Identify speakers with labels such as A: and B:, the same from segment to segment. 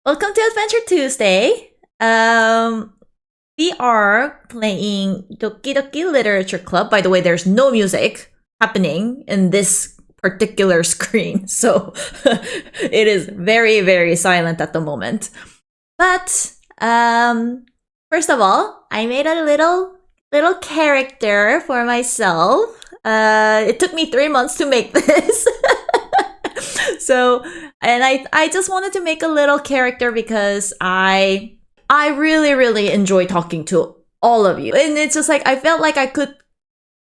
A: Welcome to Adventure Tuesday. We are playing Doki Doki Literature Club. By the way, there's no music happening in this particular screen, so it is very, very silent at the moment. But first of all, I made a little character for myself. It took me 3 months to make this. So, and I just wanted to make a little character because I really enjoy talking to all of you. And it's just like, I felt like I could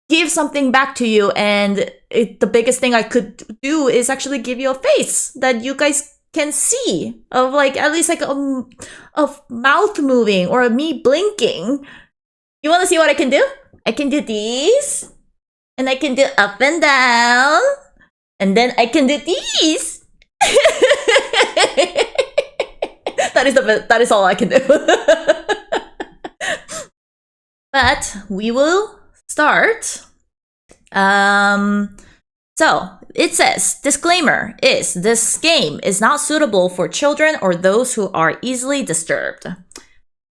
A: give something back to you, and the biggest thing I could do is actually give you a face that you guys can see, of like, at least like a mouth moving or me blinking. You want to see what I can do? I can do these, and I can do up and down, and then I can do these. That is all I can do. But we will start. So it says, disclaimer is, this game is not suitable for children or those who are easily disturbed.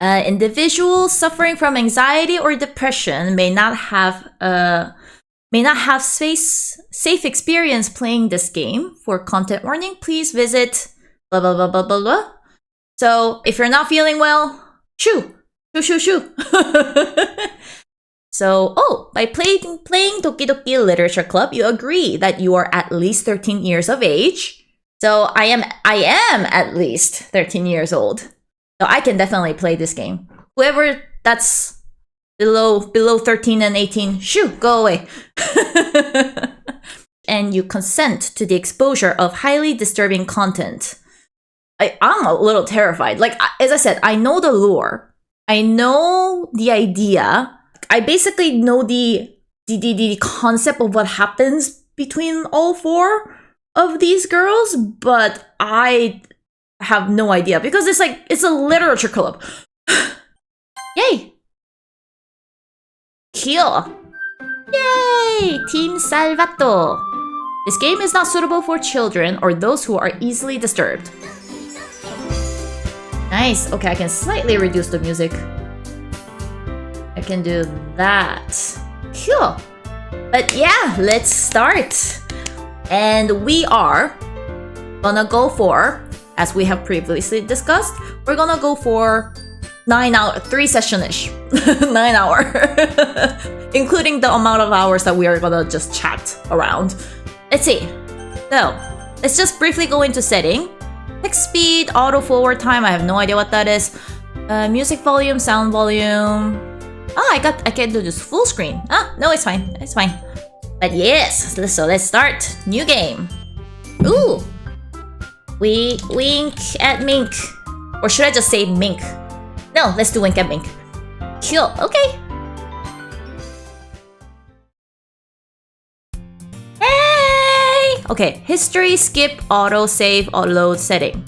A: Individuals suffering from anxiety or depression may not have safe experience playing this game. For content warning, please visit blah blah blah blah blah blah. So if you're not feeling well, shoo. So, by playing Doki Doki Literature Club, you agree that you are at least 13 years of age. So I am at least 13 years old. So I can definitely play this game. Whoever that's below 13 and 18, shoo, go away. And you consent to the exposure of highly disturbing content. I'm a little terrified. Like, as I said, I know the lore. I know the idea. I basically know the concept of what happens between all four of these girls, but I have no idea because it's a literature club. Yay! Kill! Yay! Team Salvato! This game is not suitable for children or those who are easily disturbed. Nice. Okay, I can slightly reduce the music. I can do that. Cool. But yeah, let's start. And we are gonna go for, as we have previously discussed, we're gonna go for 9 hour, 3 session-ish. 9 hour. Including the amount of hours that we are gonna just chat around. Let's see. So, let's just briefly go into setting. Text speed, auto forward time, I have no idea what that is. Music volume, sound volume. I can do this full screen. No, it's fine. It's fine. But yes, so let's start. New game. Ooh. We wink at Mink. Or should I just say Mink? No, let's do wink at Mink. Cool, okay. Hey! Okay, history, skip, auto, save, load, setting.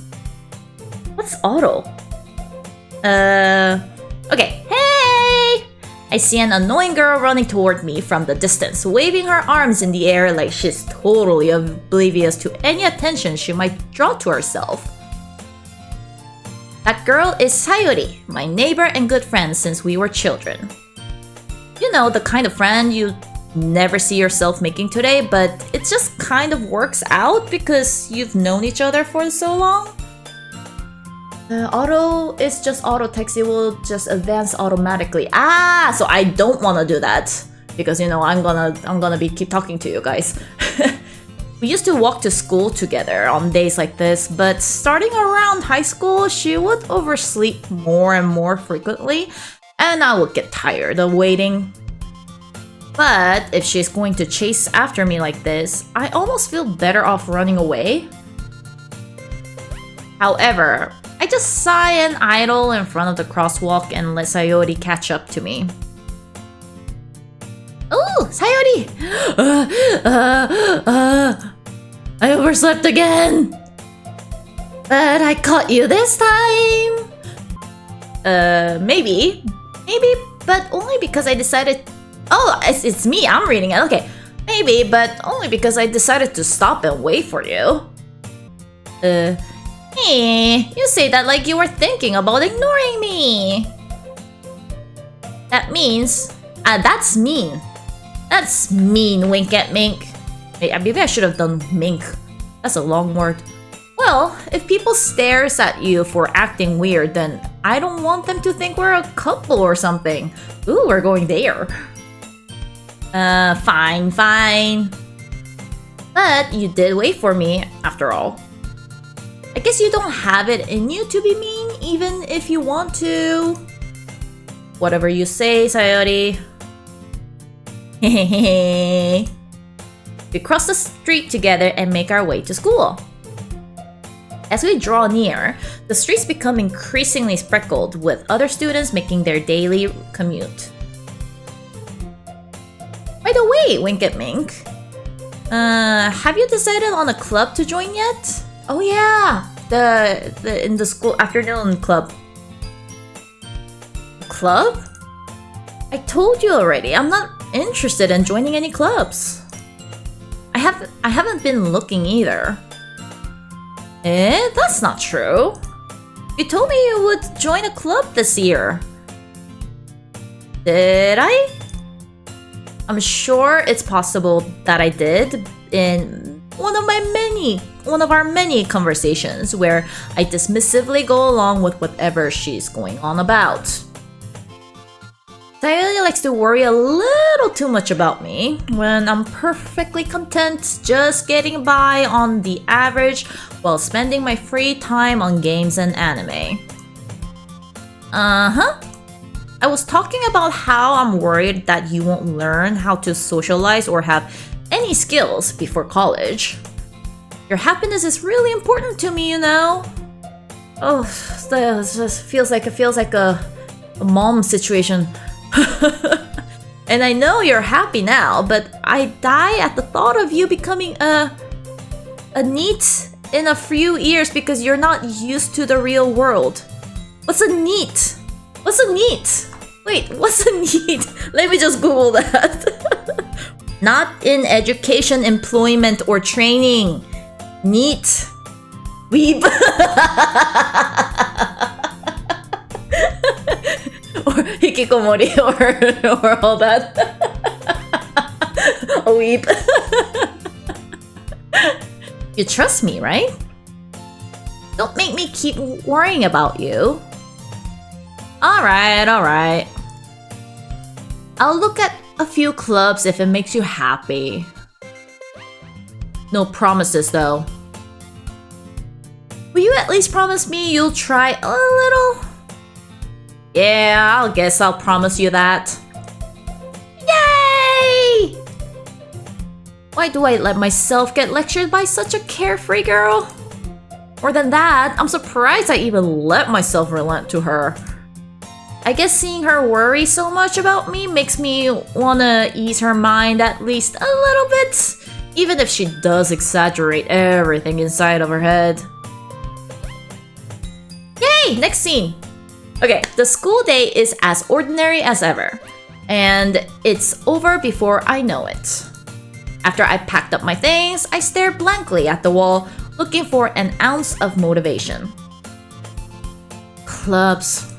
A: What's auto? Okay, hey! I see an annoying girl running toward me from the distance, waving her arms in the air like she's totally oblivious to any attention she might draw to herself. That girl is Sayori, my neighbor and good friend since we were children. You know, the kind of friend you never see yourself making today, but it just kind of works out because you've known each other for so long. Auto is just auto text, it will just advance automatically. So I don't want to do that because, you know, I'm gonna keep talking to you guys. We used to walk to school together on days like this, but starting around high school, she would oversleep more and more frequently, and I would get tired of waiting. But if she's going to chase after me like this, I almost feel better off running away. However, I just sigh and idle in front of the crosswalk and let Sayori catch up to me. Oh, Sayori! I overslept again! But I caught you this time! Maybe, but only because I decided... Oh, it's me, I'm reading it, okay. Maybe, but only because I decided to stop and wait for you. Hey, you say that like you were thinking about ignoring me. That means... that's mean. That's mean, wink at mink. Maybe I should have done mink. That's a long word. Well, if people stares at you for acting weird, then I don't want them to think we're a couple or something. Ooh, we're going there. Fine, fine. But you did wait for me, after all. I guess you don't have it in you to be mean, even if you want to. Whatever you say, Sayori. Hehehe. We cross the street together and make our way to school. As we draw near, the streets become increasingly speckled with other students making their daily commute. By the way, wink at mink. Have you decided on a club to join yet? Oh yeah, the in the school afternoon club. Club? I told you already, I'm not interested in joining any clubs. I haven't been looking either. That's not true. You told me you would join a club this year. Did I? I'm sure it's possible that I did in one of our many conversations where I dismissively go along with whatever she's going on about. Sayori likes to worry a little too much about me when I'm perfectly content just getting by on the average while spending my free time on games and anime. I was talking about how I'm worried that you won't learn how to socialize or have any skills before college. Your happiness is really important to me, you know? Oh, this just feels like a mom situation. And I know you're happy now, but I die at the thought of you becoming a NEET in a few years because you're not used to the real world. What's a NEET? What's a NEET? Wait, what's a NEET? Let me just Google that. Not in education, employment, or training. NEET. Weeb. Or hikikomori or all that. A weep. You trust me, right? Don't make me keep worrying about you. Alright. I'll look at a few clubs if it makes you happy. No promises though. Will you at least promise me you'll try a little? Yeah, I guess I'll promise you that. Yay! Why do I let myself get lectured by such a carefree girl? More than that, I'm surprised I even let myself relent to her. I guess seeing her worry so much about me makes me wanna ease her mind at least a little bit, even if she does exaggerate everything inside of her head. Yay! Next scene! Okay, the school day is as ordinary as ever, and it's over before I know it. After I packed up my things, I stare blankly at the wall, looking for an ounce of motivation. Clubs.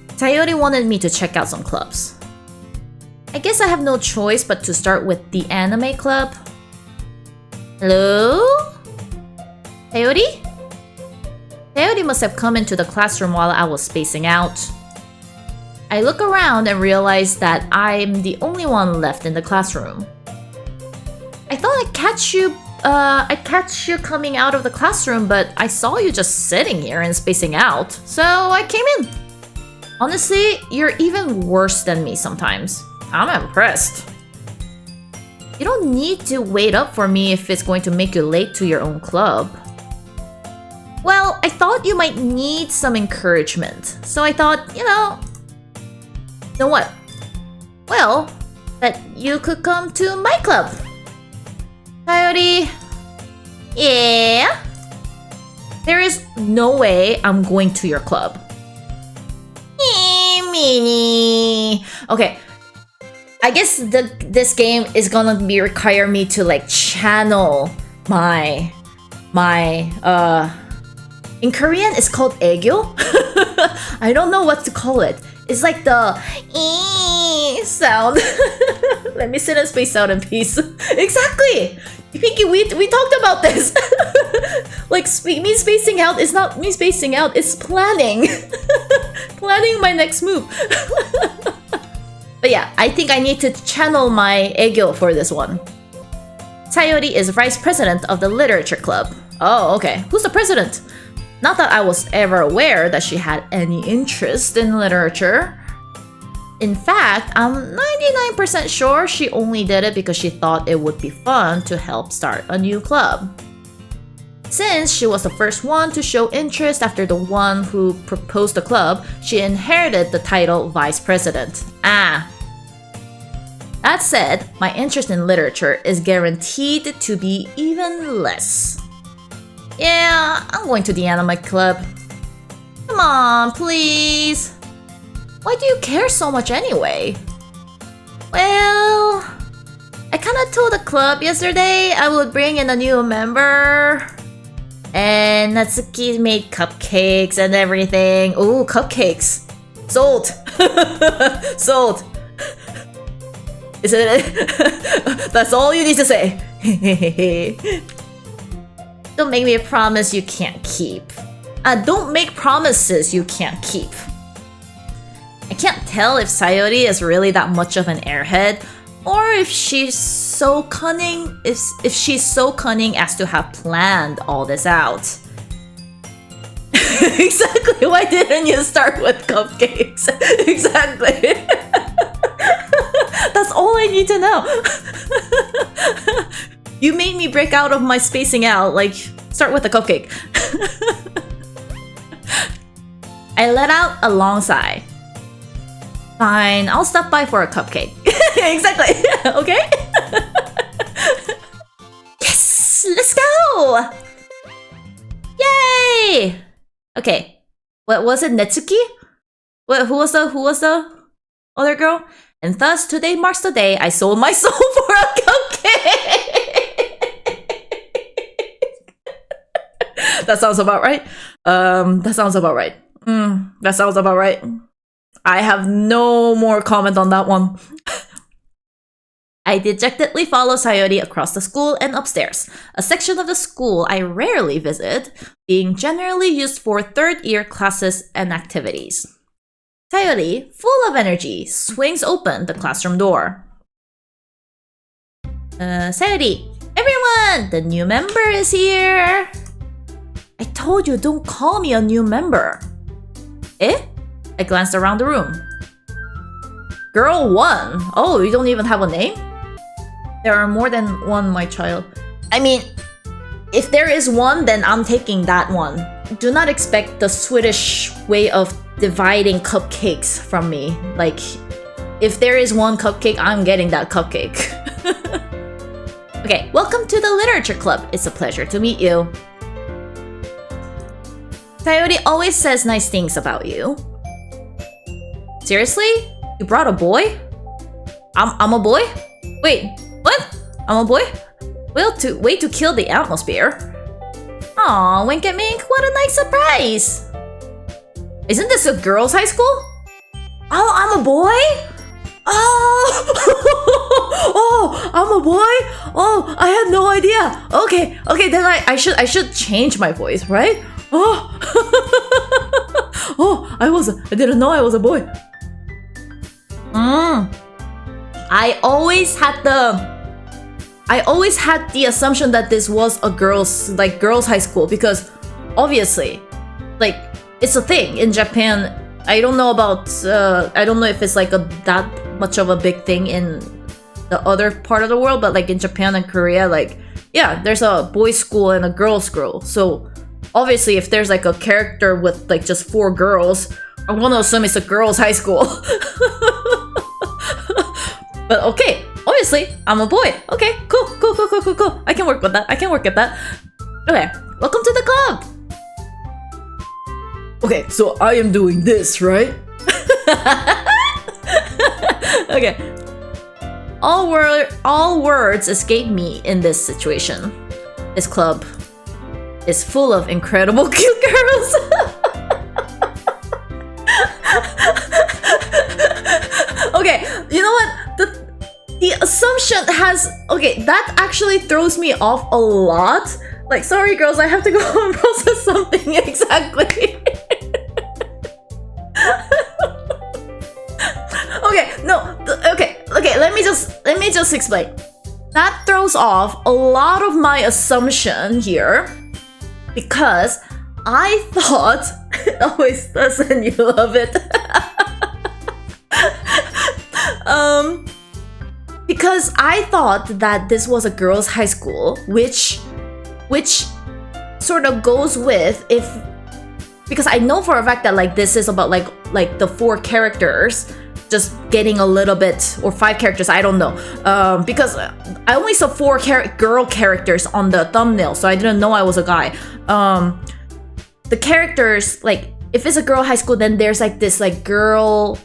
A: Sayori wanted me to check out some clubs. I guess I have no choice but to start with the anime club. Hello? Sayori? Sayori must have come into the classroom while I was spacing out. I look around and realize that I'm the only one left in the classroom. I thought I'd catch you coming out of the classroom, but I saw you just sitting here and spacing out, so I came in. Honestly, you're even worse than me sometimes. I'm impressed. You don't need to wait up for me if it's going to make you late to your own club. Well, I thought you might need some encouragement, so I thought, you know what? Well, that you could come to my club. Sayori. Yeah? There is no way I'm going to your club. Meanie. Okay. I guess this game is gonna require me to like channel my In Korean, it's called 애교. I don't know what to call it. It's like the ee sound. Let me sit and space out in peace. Exactly! Pinky, we talked about this. Like, me spacing out is not me spacing out, it's planning. Planning my next move. But yeah, I think I need to channel my 애교 for this one. Sayori is vice president of the literature club. Oh, okay. Who's the president? Not that I was ever aware that she had any interest in literature. In fact, I'm 99% sure she only did it because she thought it would be fun to help start a new club. Since she was the first one to show interest after the one who proposed the club, she inherited the title vice president. Ah. That said, my interest in literature is guaranteed to be even less. Yeah, I'm going to the anime club. Come on, please. Why do you care so much anyway? Well, I kinda told the club yesterday I would bring in a new member. And Natsuki made cupcakes and everything. Ooh, cupcakes. Sold. Sold. Is it? That's all you need to say. Don't make me a promise you can't keep. Don't make promises you can't keep. I can't tell if Sayori is really that much of an airhead, or if she's so cunning. If she's so cunning as to have planned all this out. Exactly. Why didn't you start with cupcakes? Exactly. That's all I need to know. You made me break out of my spacing out. Like, start with a cupcake. I let out a long sigh. Fine, I'll stop by for a cupcake. Exactly. Okay? Yes! Let's go! Yay! Okay. What was it? Natsuki? Who was the other girl? And thus, today marks the day I sold my soul for a cupcake! That sounds about right. That sounds about right. That sounds about right. I have no more comment on that one. I dejectedly follow Sayori across the school and upstairs, a section of the school I rarely visit, being generally used for third-year classes and activities. Sayori, full of energy, swings open the classroom door. Sayori, everyone! The new member is here! I told you don't call me a new member. Eh? I glanced around the room. Girl 1. Oh, you don't even have a name? There are more than one, my child. I mean, if there is one, then I'm taking that one. Do not expect the Swedish way of dividing cupcakes from me. Like, if there is one cupcake, I'm getting that cupcake. Okay, welcome to the literature club. It's a pleasure to meet you. Sayori always says nice things about you. Seriously? You brought a boy? I'm a boy? Wait, what? I'm a boy? Well, way to kill the atmosphere. Aw, wink and mink, what a nice surprise! Isn't this a girls' high school? Oh, I'm a boy? Oh! Oh, I'm a boy? Oh, I had no idea. Okay, then I should change my voice, right? Oh! Oh, I didn't know I was a boy. I always had the assumption that this was a girls' high school, because obviously, like, it's a thing in Japan. I don't know about I don't know if it's like that much of a big thing in the other part of the world, but like in Japan and Korea, like, yeah, there's a boys' school and a girls' school. So obviously, if there's like a character with like just 4 girls, I want to assume it's a girls' high school. But okay, obviously, I'm a boy. Okay, cool. I can work with that. Okay, welcome to the club. Okay, so I am doing this, right? Okay. All words escape me in this situation. This club is full of incredible cute girls. Okay, you know what? The assumption has... Okay, that actually throws me off a lot. Like, sorry girls, I have to go and process something exactly. Okay, no, okay, let me just explain. That throws off a lot of my assumption here because I thought... It always does and you love it. Because I thought that this was a girls' high school, which sort of goes with because I know for a fact that like this is about like the 4 characters just getting a little bit, or 5 characters, I don't know, because I only saw 4 girl characters on the thumbnail, so I didn't know I was a guy. The characters, like if it's a girl high school, then there's like this like girl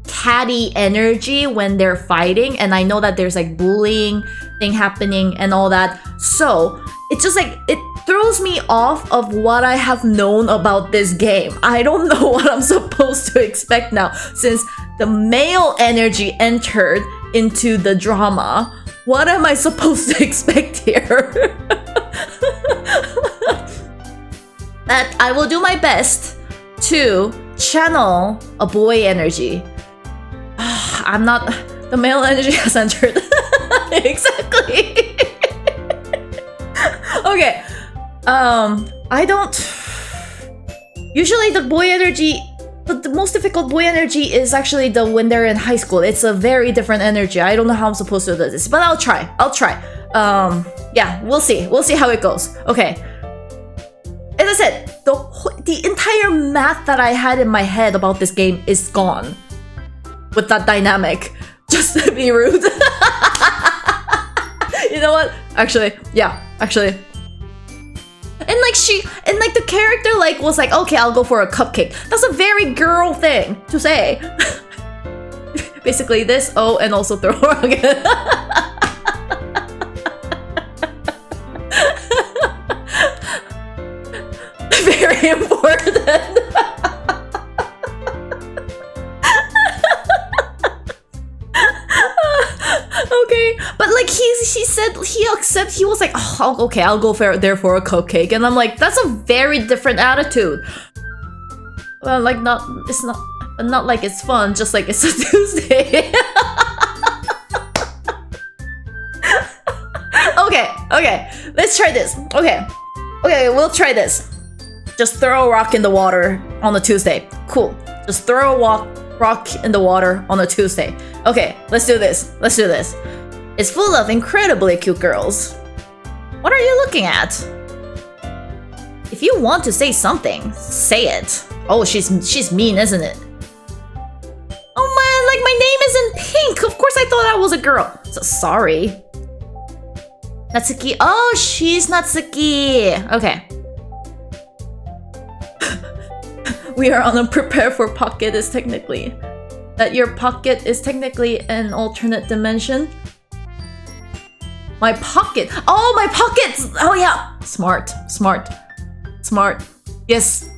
A: catty energy when they're fighting, and I know that there's like bullying thing happening and all that, so it's just like it throws me off of what I have known about this game. I don't know what I'm supposed to expect now since the male energy entered into the drama. What am I supposed to expect here? But I will do my best to channel a boy energy. I'm not... The male energy has entered. Exactly. Okay. I don't... Usually the boy energy... But the most difficult boy energy is actually when they're in high school. It's a very different energy. I don't know how I'm supposed to do this, but I'll try. Yeah, we'll see. We'll see how it goes. Okay. As I said, the entire math that I had in my head about this game is gone with that dynamic. Just to be rude. You know what? Actually. And like the character like was like, okay, I'll go for a cupcake. That's a very girl thing to say. Basically this, oh, and also throw a rock. Very important. Okay, but like he said he was like, oh, okay, I'll go there for a cupcake, and I'm like, that's a very different attitude. Well, like not like it's fun, just like it's a Tuesday. Okay, let's try this. Okay, we'll try this. Just throw a rock in the water on a Tuesday. Cool. Just throw a rock in the water on a Tuesday. Okay, let's do this. It's full of incredibly cute girls. What are you looking at? If you want to say something, say it. Oh, she's mean, isn't it? Oh man, like my name is in pink. Of course I thought I was a girl. So sorry. Natsuki. Oh, she's Natsuki. Okay. We are on a prepare for pocket is technically. That your pocket is technically an alternate dimension. My pocket. Oh, my pockets. Oh yeah. Smart. Yes.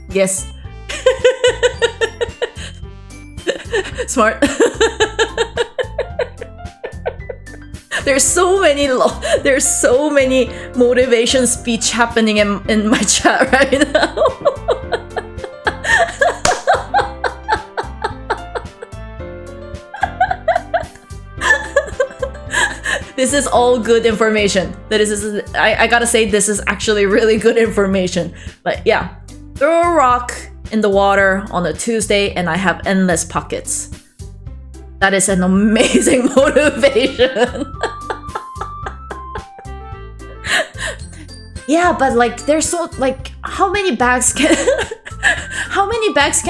A: Smart. There's so many motivation speech happening in my chat right now. This is all good information. I gotta say, this is actually really good information. But yeah, throw a rock in the water on a Tuesday and I have endless pockets. That is an amazing motivation. Yeah, but like there's so like how many bags can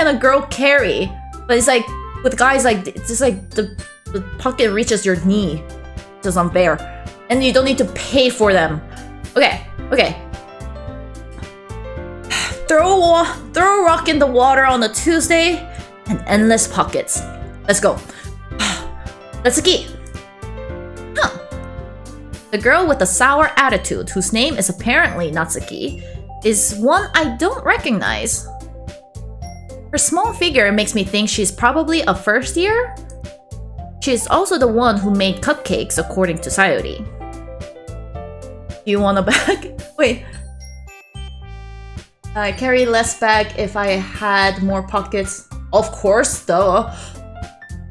A: a girl carry? But it's like with guys, like it's just like the pocket reaches your knee. Just unfair, and you don't need to pay for them. Okay. Throw a rock in the water on a Tuesday and endless pockets. Let's go. Natsuki. The girl with the sour attitude, whose name is apparently Natsuki, is one I don't recognize. Her small figure makes me think she's probably a first year. She's also the one who made cupcakes according to Sayori. Do you want a bag? Wait. I carry less bag if I had more pockets. Of course, duh.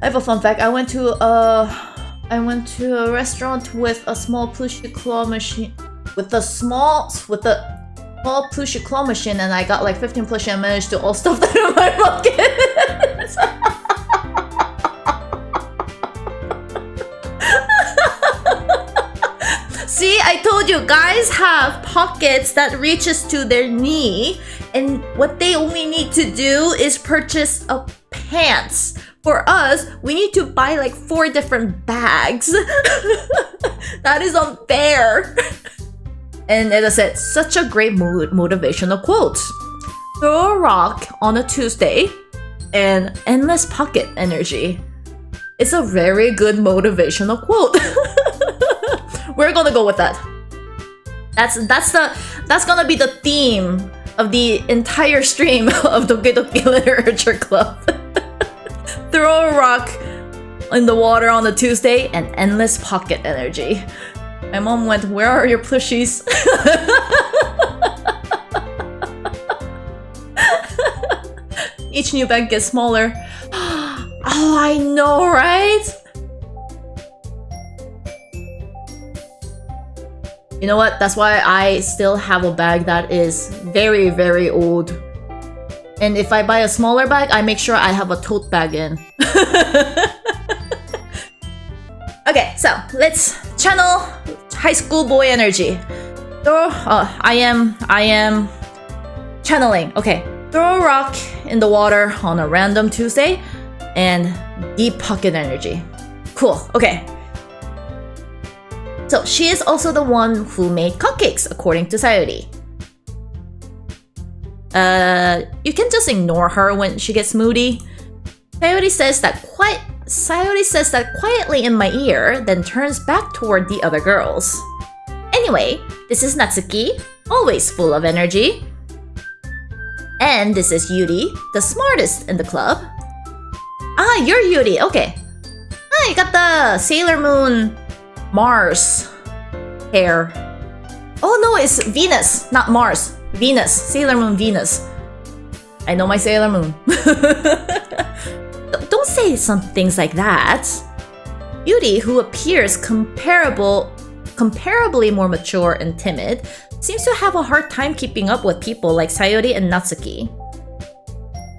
A: I have a fun fact. I went to a restaurant with a small plushie claw machine. With the small plushie claw machine, and I got like 15 plushie and managed to all stuff that in my pocket. See, I told you, guys have pockets that reaches to their knee, and what they only need to do is purchase a pants. For us, we need to buy like 4 different bags. That is unfair. And as I said, such a great motivational quote. Throw a rock on a Tuesday and endless pocket energy. It's a very good motivational quote. We're gonna go with that. That's gonna be the theme of the entire stream of Doki Doki Literature Club. Throw a rock in the water on a Tuesday and endless pocket energy. My mom went, "Where are your plushies?" Each new bag gets smaller. Oh, I know, right? You know what? That's why I still have a bag that is very, very old. And if I buy a smaller bag, I make sure I have a tote bag in. Okay, so let's channel high school boy energy. I am channeling. Okay, throw a rock in the water on a random Tuesday and deep pocket energy. Cool, okay. So she is also the one who made cupcakes, according to Sayori. You can just ignore her when she gets moody. Sayori says that quietly in my ear, then turns back toward the other girls. Anyway, this is Natsuki, always full of energy. And this is Yuri, the smartest in the club. Ah, you're Yuri, okay. Ah, you got the Sailor Moon Mars hair. Oh no, it's Venus, not Mars. Venus, Sailor Moon Venus. I know my Sailor Moon. Don't say some things like that. Yuri, who appears comparably more mature and timid, seems to have a hard time keeping up with people like Sayori and Natsuki.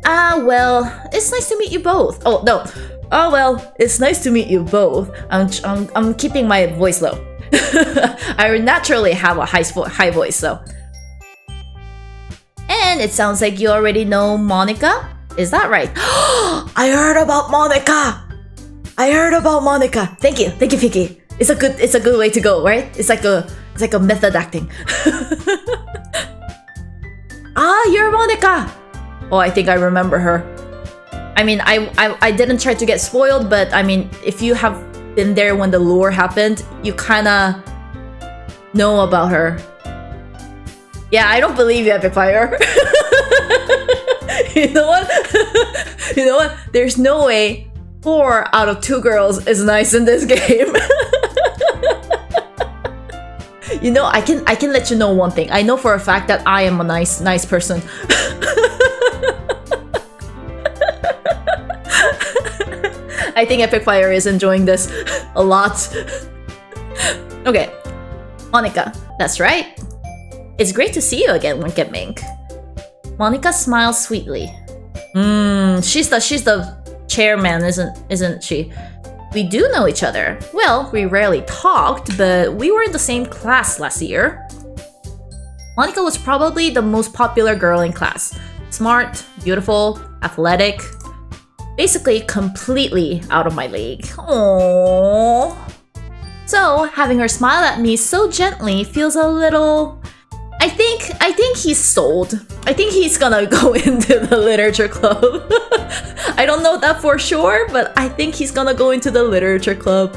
A: Ah, well, it's nice to meet you both. Oh, no. Oh, well, it's nice to meet you both. I'm keeping my voice low. I naturally have a high voice, though. And it sounds like you already know Monica? Is that right? I heard about Monica! Thank you, Fiki. It's a good way to go, right? It's like a method acting. Ah, you're Monica! Oh, I think I remember her. I mean, I didn't try to get spoiled, but I mean, if you have been there when the lore happened, you kinda know about her. Yeah, I don't believe you, Epic Fire. You know what? You know what? There's no way 4 out of 2 girls is nice in this game. You know, I can let you know one thing. I know for a fact that I am a nice person. I think Epic Fire is enjoying this a lot. Okay, Monica, that's right. It's great to see you again, Wink and Mink. Monica smiles sweetly. She's the chairman, isn't she? We do know each other. Well, we rarely talked, but we were in the same class last year. Monica was probably the most popular girl in class. Smart, beautiful, athletic. Basically, completely out of my league. Aww. So, having her smile at me so gently feels a little... I think he's sold. I think he's gonna go into the literature club. I don't know that for sure, but I think he's gonna go into the literature club.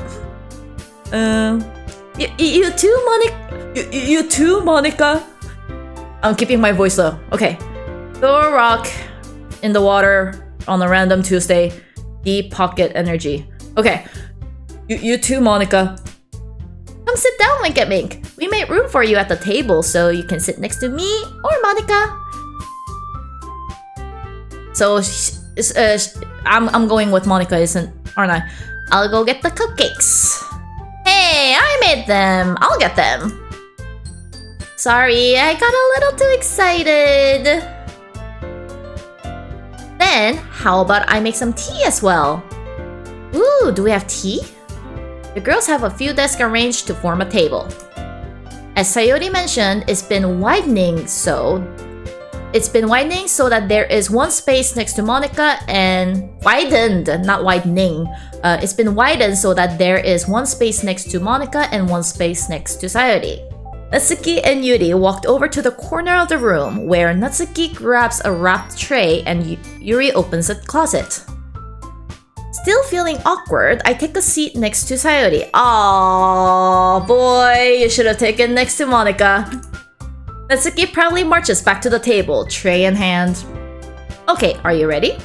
A: You too, Monica? I'm keeping my voice low. Okay. Throw a rock in the water on a random Tuesday. Deep pocket energy. Okay. You too, Monica. Come sit down, Wink at Mink. We made room for you at the table so you can sit next to me or Monica. So, I'm going with Monica, aren't I? I'll go get the cupcakes. Hey, I made them. I'll get them. Sorry, I got a little too excited. Then, how about I make some tea as well? Ooh, do we have tea? The girls have a few desks arranged to form a table. As Sayori mentioned, it's been widening so that there is one space next to Monica and widened, not widening. It's been widened so that there is one space next to Monica and one space next to Sayori. Natsuki and Yuri walked over to the corner of the room where Natsuki grabs a wrapped tray and Yuri opens a closet. Still feeling awkward, I take a seat next to Sayori. Aww, boy, you should have taken next to Monica. Natsuki proudly marches back to the table, tray in hand. Okay, are you ready?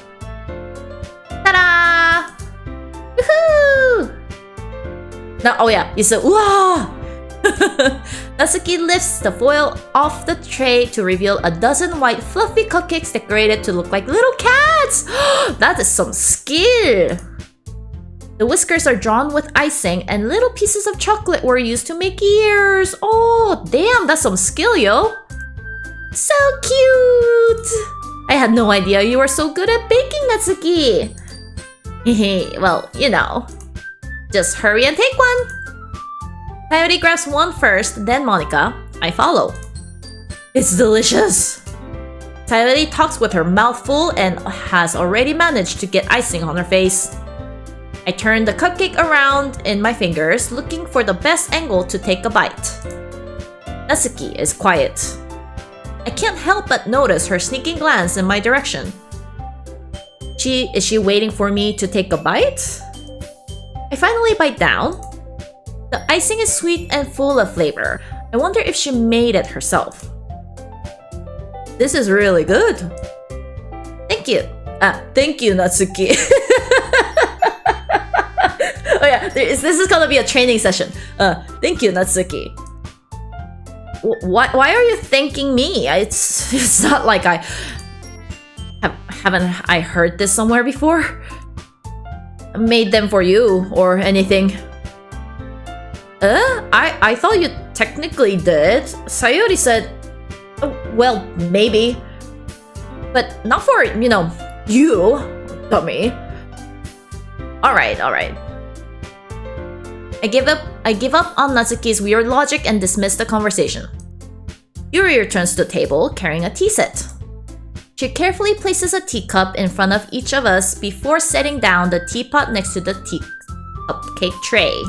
A: Ta-da! Woohoo! No, oh yeah, you said wah! Natsuki lifts the foil off the tray to reveal a dozen white fluffy cupcakes decorated to look like little cats! That is some skill! The whiskers are drawn with icing and little pieces of chocolate were used to make ears! Oh, damn, that's some skill, yo! So cute! I had no idea you were so good at baking, Natsuki! Well, you know. Just hurry and take one! Sayori grabs one first, then Monica. I follow. It's delicious! Sayori talks with her mouth full and has already managed to get icing on her face. I turn the cupcake around in my fingers, looking for the best angle to take a bite. Natsuki is quiet. I can't help but notice her sneaking glance in my direction. Is she waiting for me to take a bite? I finally bite down. The icing is sweet and full of flavor. I wonder if she made it herself. This is really good. Thank you. Thank you, Natsuki. Oh yeah, this is gonna be a training session. Thank you, Natsuki. Why are you thanking me? It's not like haven't I heard this somewhere before? I made them for you or anything. I thought you technically did. Sayori said, well, maybe. But not for, you know, you, dummy. Alright. I give up on Natsuki's weird logic and dismiss the conversation. Yuri returns to the table carrying a tea set. She carefully places a teacup in front of each of us before setting down the teapot next to the cupcake tray.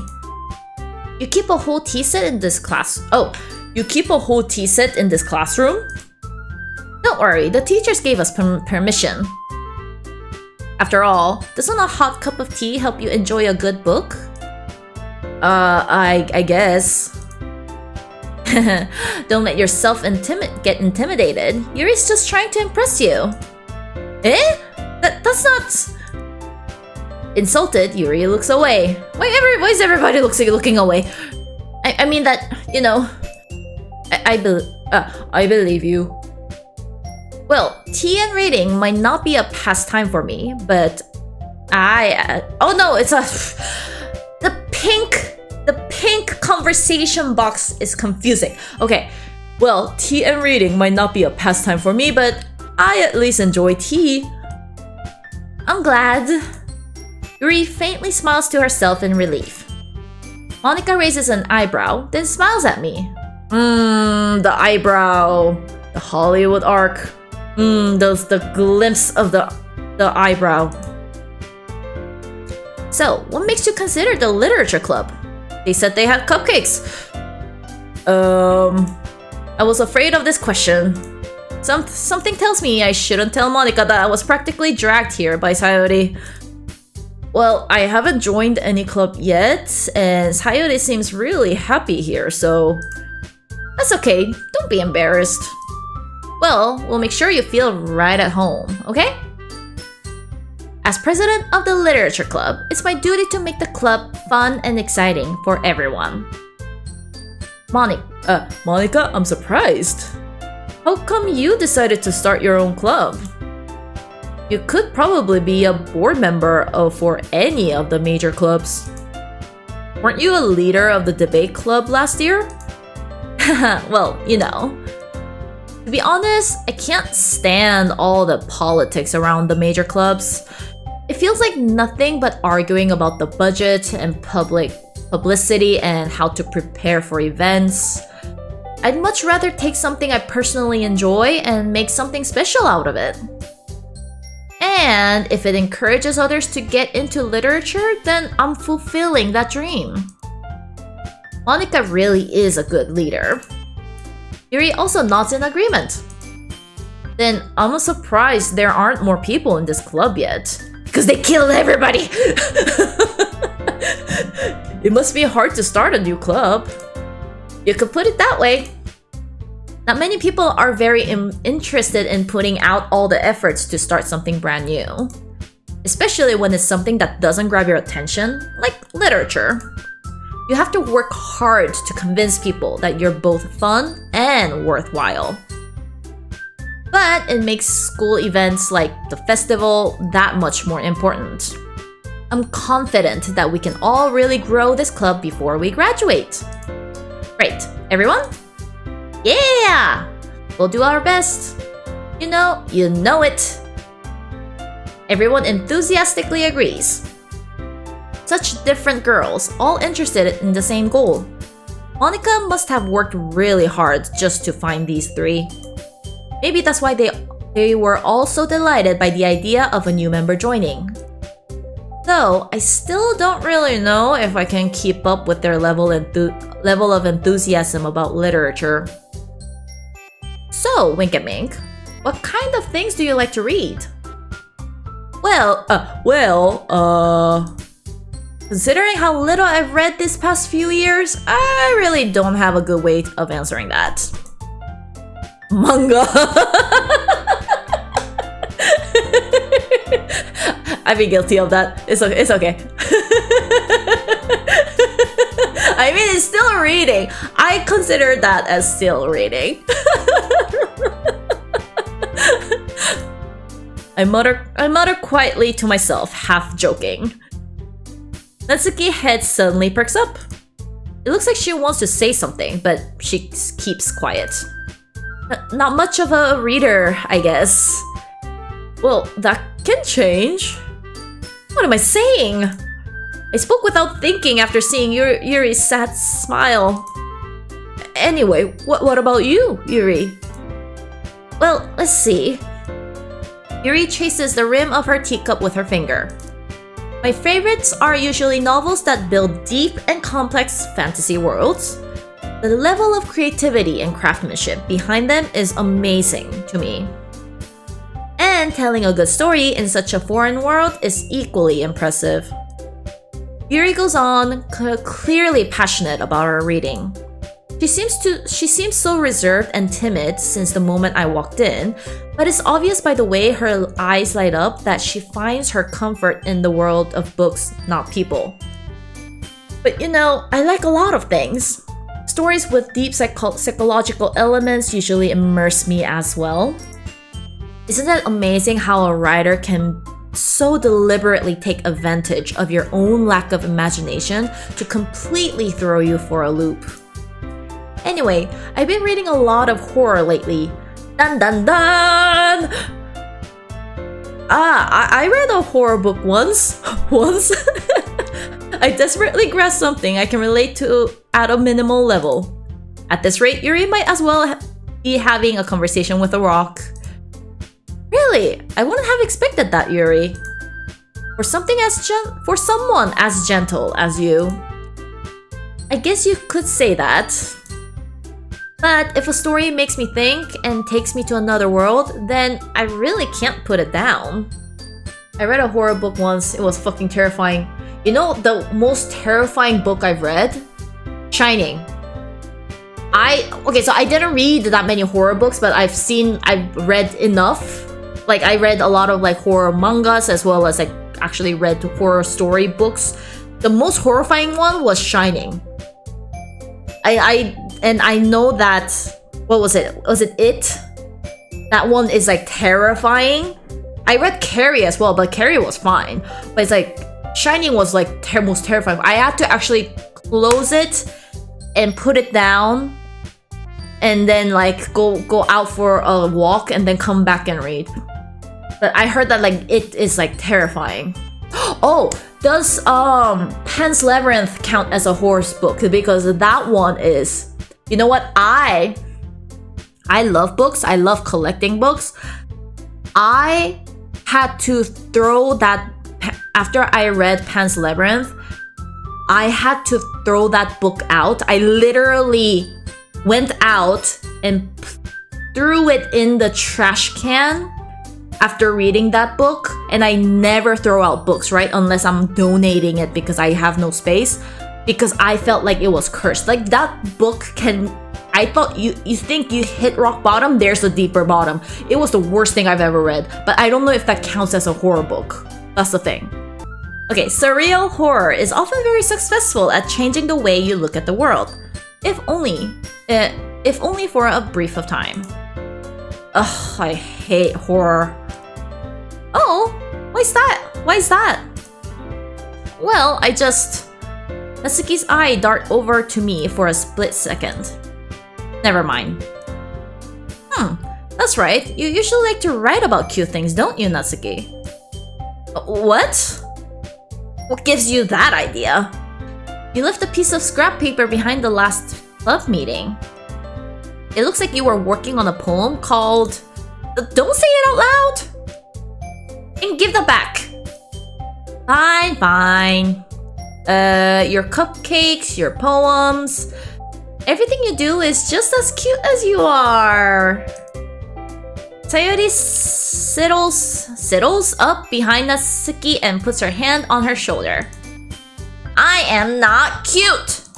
A: You keep a whole tea set in this class. Oh, you keep a whole tea set in this classroom? Don't worry, the teachers gave us permission. After all, doesn't a hot cup of tea help you enjoy a good book? I guess. Don't let yourself get intimidated. Yuri's just trying to impress you. Eh? That's not... Insulted, Yuri looks away. Why is everybody looking away? I mean that, you know... I believe you. Well, tea and reading might not be a pastime for me, but oh no, it's a... The pink conversation box is confusing. Okay, well, tea and reading might not be a pastime for me, but I at least enjoy tea. I'm glad. Yuri faintly smiles to herself in relief. Monica raises an eyebrow, then smiles at me. The eyebrow. The Hollywood arc. The glimpse of the eyebrow. So, what makes you consider the literature club? They said they had cupcakes. I was afraid of this question. Something tells me I shouldn't tell Monica that I was practically dragged here by Sayori. Well, I haven't joined any club yet, and Sayori seems really happy here, so... That's okay, don't be embarrassed. Well, we'll make sure you feel right at home, okay? As president of the literature club, it's my duty to make the club fun and exciting for everyone. Monica, I'm surprised. How come you decided to start your own club? You could probably be a board member for any of the major clubs. Weren't you a leader of the debate club last year? Well, you know. To be honest, I can't stand all the politics around the major clubs. It feels like nothing but arguing about the budget and publicity and how to prepare for events. I'd much rather take something I personally enjoy and make something special out of it. And if it encourages others to get into literature, then I'm fulfilling that dream. Monica really is a good leader. Yuri also nods in agreement. Then I'm surprised there aren't more people in this club yet. Because they killed everybody! It must be hard to start a new club. You could put it that way. Not many people are very interested in putting out all the efforts to start something brand new. Especially when it's something that doesn't grab your attention, like literature. You have to work hard to convince people that you're both fun and worthwhile. But it makes school events like the festival that much more important. I'm confident that we can all really grow this club before we graduate. Great, everyone? Yeah! We'll do our best. You know it. Everyone enthusiastically agrees. Such different girls, all interested in the same goal. Monica must have worked really hard just to find these three. Maybe that's why they were all so delighted by the idea of a new member joining. Though, I still don't really know if I can keep up with their level of enthusiasm about literature. So, Wink and Mink, what kind of things do you like to read? Considering how little I've read this past few years, I really don't have a good way of answering that. Manga! I've been guilty of that. It's okay. I mean, it's still reading. I consider that as still reading. I mutter quietly to myself, half joking. Natsuki's head suddenly perks up. It looks like she wants to say something, but she keeps quiet. Not much of a reader, I guess. Well, that can change. What am I saying? I spoke without thinking after seeing Yuri's sad smile. Anyway, what about you, Yuri? Well, let's see. Yuri chases the rim of her teacup with her finger. My favorites are usually novels that build deep and complex fantasy worlds. The level of creativity and craftsmanship behind them is amazing to me. And telling a good story in such a foreign world is equally impressive. Yuri goes on, clearly passionate about her reading. She seems so reserved and timid since the moment I walked in, but it's obvious by the way her eyes light up that she finds her comfort in the world of books, not people. But you know, I like a lot of things. Stories with deep psychological elements usually immerse me as well. Isn't it amazing how a writer can so deliberately take advantage of your own lack of imagination to completely throw you for a loop? Anyway, I've been reading a lot of horror lately. Dun dun dun! I read a horror book once. I desperately grasped something I can relate to at a minimal level. At this rate, Yuri might as well be having a conversation with a rock. Really, I wouldn't have expected that, Yuri. For someone as gentle as you. I guess you could say that. But if a story makes me think and takes me to another world, then I really can't put it down. I read a horror book once, it was fucking terrifying. You know the most terrifying book I've read? Shining. Okay, so I didn't read that many horror books, but I've read enough. Like, I read a lot of like horror mangas as well as like actually read horror story books. The most horrifying one was Shining. I know that, what was it? Was it It? That one is like terrifying. I read Carrie as well, but Carrie was fine. But it's like, Shining was like most terrifying. I had to actually close it and put it down and then like go out for a walk and then come back and read. But I heard that like it is like terrifying. Oh, does Pan's Labyrinth count as a horror book? Because that one is, you know what, I love books. I love collecting books. I had to throw that, after I read Pan's Labyrinth, I had to throw that book out. I literally went out and threw it in the trash can after reading that book. And I never throw out books, right? Unless I'm donating it because I have no space. Because I felt like it was cursed. Like, that book I thought you think you hit rock bottom, there's a deeper bottom. It was the worst thing I've ever read. But I don't know if that counts as a horror book. That's the thing. Okay, surreal horror is often very successful at changing the way you look at the world. If only for a brief of time. Ugh, I hate horror. Oh, why is that? Why is that? Well, Natsuki's eye dart over to me for a split second. Never mind. That's right. You usually like to write about cute things, don't you, Natsuki? What? What gives you that idea? You left a piece of scrap paper behind the last club meeting. It looks like you were working on a poem called... Don't say it out loud! And give that back. Fine, fine. Your cupcakes, your poems... Everything you do is just as cute as you are. Sayori sittles up behind Natsuki and puts her hand on her shoulder. I am not cute!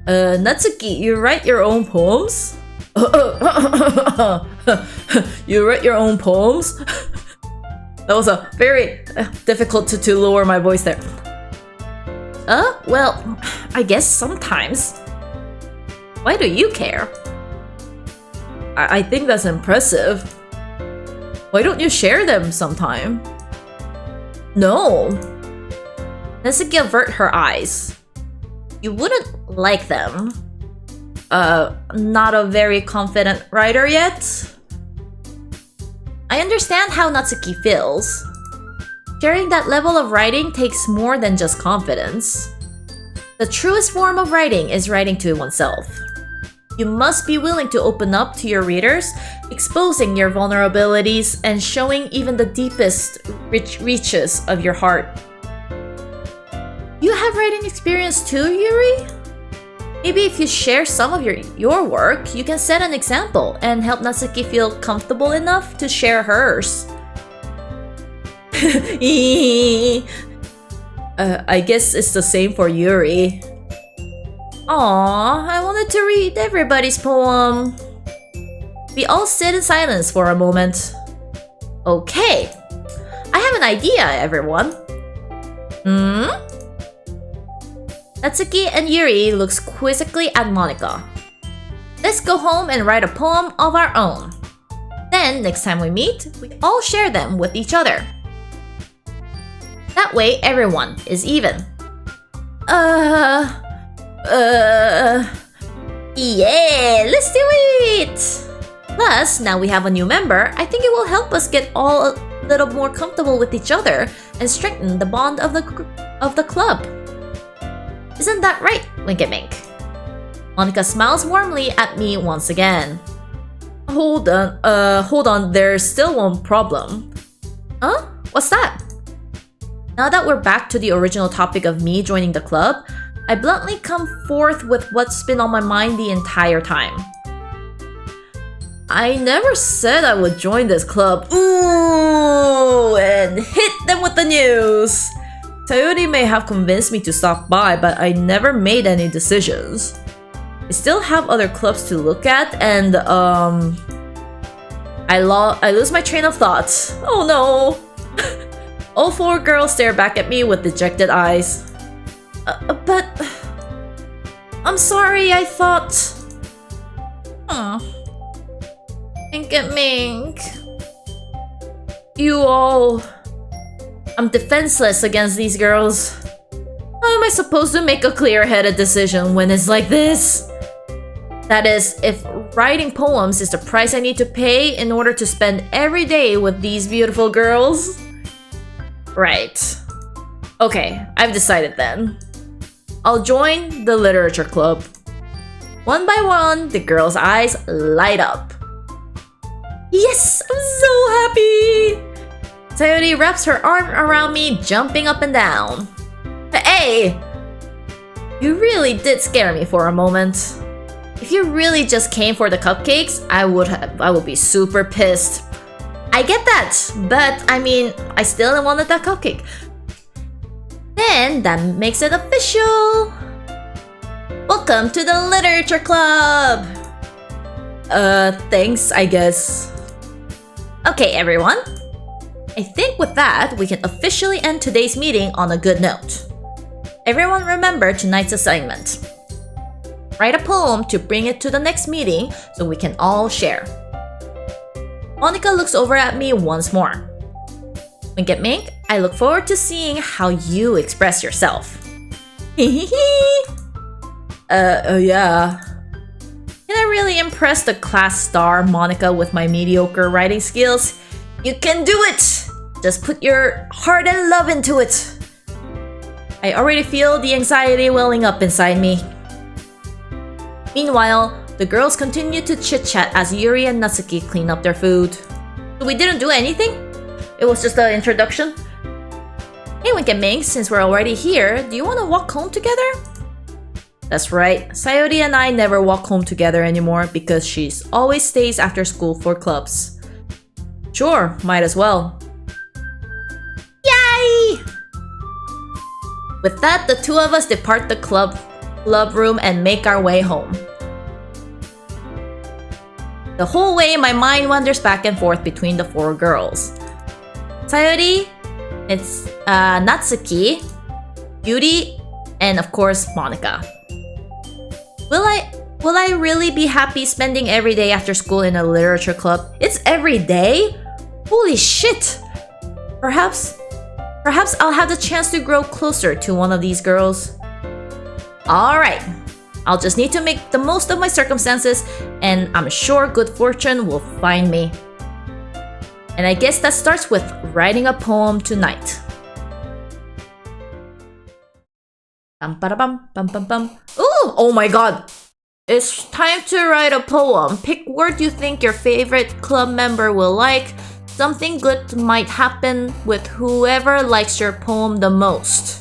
A: Natsuki, you write your own poems? You write your own poems? That was a very difficult to lower my voice there. Well, I guess sometimes. Why do you care? I think that's impressive. Why don't you share them sometime? No. Natsuki avert her eyes. You wouldn't like them. Not a very confident writer yet? I understand how Natsuki feels. Sharing that level of writing takes more than just confidence. The truest form of writing is writing to oneself. You must be willing to open up to your readers, exposing your vulnerabilities and showing even the deepest reaches of your heart. You have writing experience too, Yuri? Maybe if you share some of your work, you can set an example and help Natsuki feel comfortable enough to share hers. I guess it's the same for Yuri. Aww, I wanted to read everybody's poem. We all sit in silence for a moment. Okay, I have an idea, everyone. Natsuki and Yuri looks quizzically at Monika. Let's go home and write a poem of our own. Then, next time we meet, we all share them with each other. That way, everyone is even. Yeah, let's do it! Plus, now we have a new member, I think it will help us get all a little more comfortable with each other and strengthen the bond of the club. Isn't that right, Wink and Mink? Monika smiles warmly at me once again. Hold on, there's still one problem. Huh? What's that? Now that we're back to the original topic of me joining the club, I bluntly come forth with what's been on my mind the entire time. I never said I would join this club. Ooh, and hit them with the news! Sayori may have convinced me to stop by, but I never made any decisions. I still have other clubs to look at, and I lose my train of thought. Oh no! All 4 girls stare back at me with dejected eyes. But I'm sorry, I thought... Mink and Mink. You all... I'm defenseless against these girls. How am I supposed to make a clear-headed decision when it's like this? That is, if writing poems is the price I need to pay in order to spend every day with these beautiful girls? Right. Okay, I've decided then. I'll join the literature club. One by one, the girls' eyes light up. Yes, I'm so happy! Sayori wraps her arm around me, jumping up and down. Hey! You really did scare me for a moment. If you really just came for the cupcakes, I would be super pissed. I get that, but I mean, I still wanted that cupcake. Then that makes it official. Welcome to the literature club. Thanks, I guess. Okay, everyone. I think with that, we can officially end today's meeting on a good note. Everyone remember tonight's assignment. Write a poem to bring it to the next meeting so we can all share. Monica looks over at me once more. Wink at Mink, I look forward to seeing how you express yourself. Yeah. Can I really impress the class star Monica with my mediocre writing skills? You can do it! Just put your heart and love into it. I already feel the anxiety welling up inside me. Meanwhile, the girls continue to chit-chat as Yuri and Natsuki clean up their food. So we didn't do anything? It was just an introduction? Hey Wink and Mink, since we're already here, do you want to walk home together? That's right, Sayori and I never walk home together anymore because she always stays after school for clubs. Sure, might as well. Yay! With that, the 2 of us depart the club room and make our way home. The whole way, my mind wanders back and forth between the 4 girls. Sayori, it's Natsuki, Yuri, and of course Monica. Will I really be happy spending every day after school in a literature club? It's every day? Holy shit! Perhaps I'll have the chance to grow closer to one of these girls. Alright, I'll just need to make the most of my circumstances, and I'm sure good fortune will find me. And I guess that starts with writing a poem tonight. Bum ba bum bum bum bum. Ooh! Oh my god! It's time to write a poem. Pick word you think your favorite club member will like. Something good might happen with whoever likes your poem the most.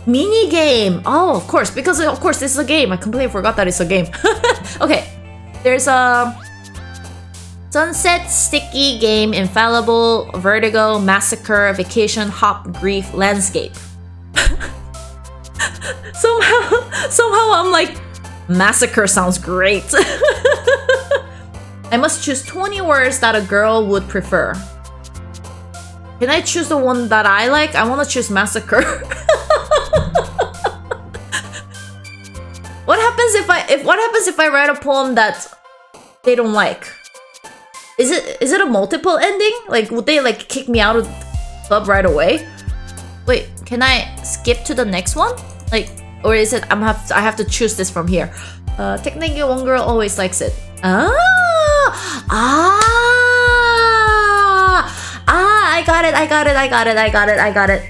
A: Mini game! Oh, of course, because of course this is a game. I completely forgot that it's a game. Okay, there's a Sunset, Sticky, Game, Infallible, Vertigo, Massacre, Vacation, Hop, Grief, Landscape. Somehow I'm like, Massacre sounds great. I must choose 20 words that a girl would prefer. Can I choose the one that I like? I want to choose Massacre. What happens if I write a poem that they don't like? Is it a multiple ending? Like, would they like kick me out of the club right away? Wait, can I skip to the next one? Like, or is it I have to choose this from here? Technically, one girl always likes it. I got it.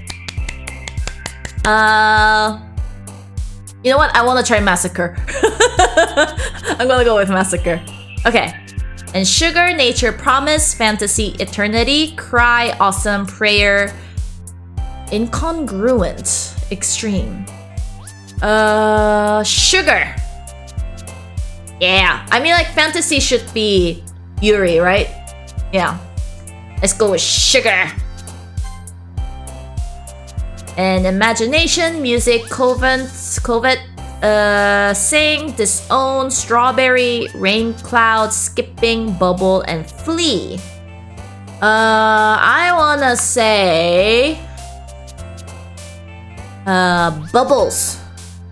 A: You know what? I want to try Massacre. I'm gonna go with Massacre. Okay. And Sugar, Nature, Promise, Fantasy, Eternity, Cry, Awesome, Prayer, Incongruent, Extreme. Sugar. Yeah. I mean, like, fantasy should be Yuri, right? Yeah. Let's go with Sugar. And imagination, music, covet, sing, disown, strawberry, rain cloud, skipping, bubble, and flee. I wanna say bubbles.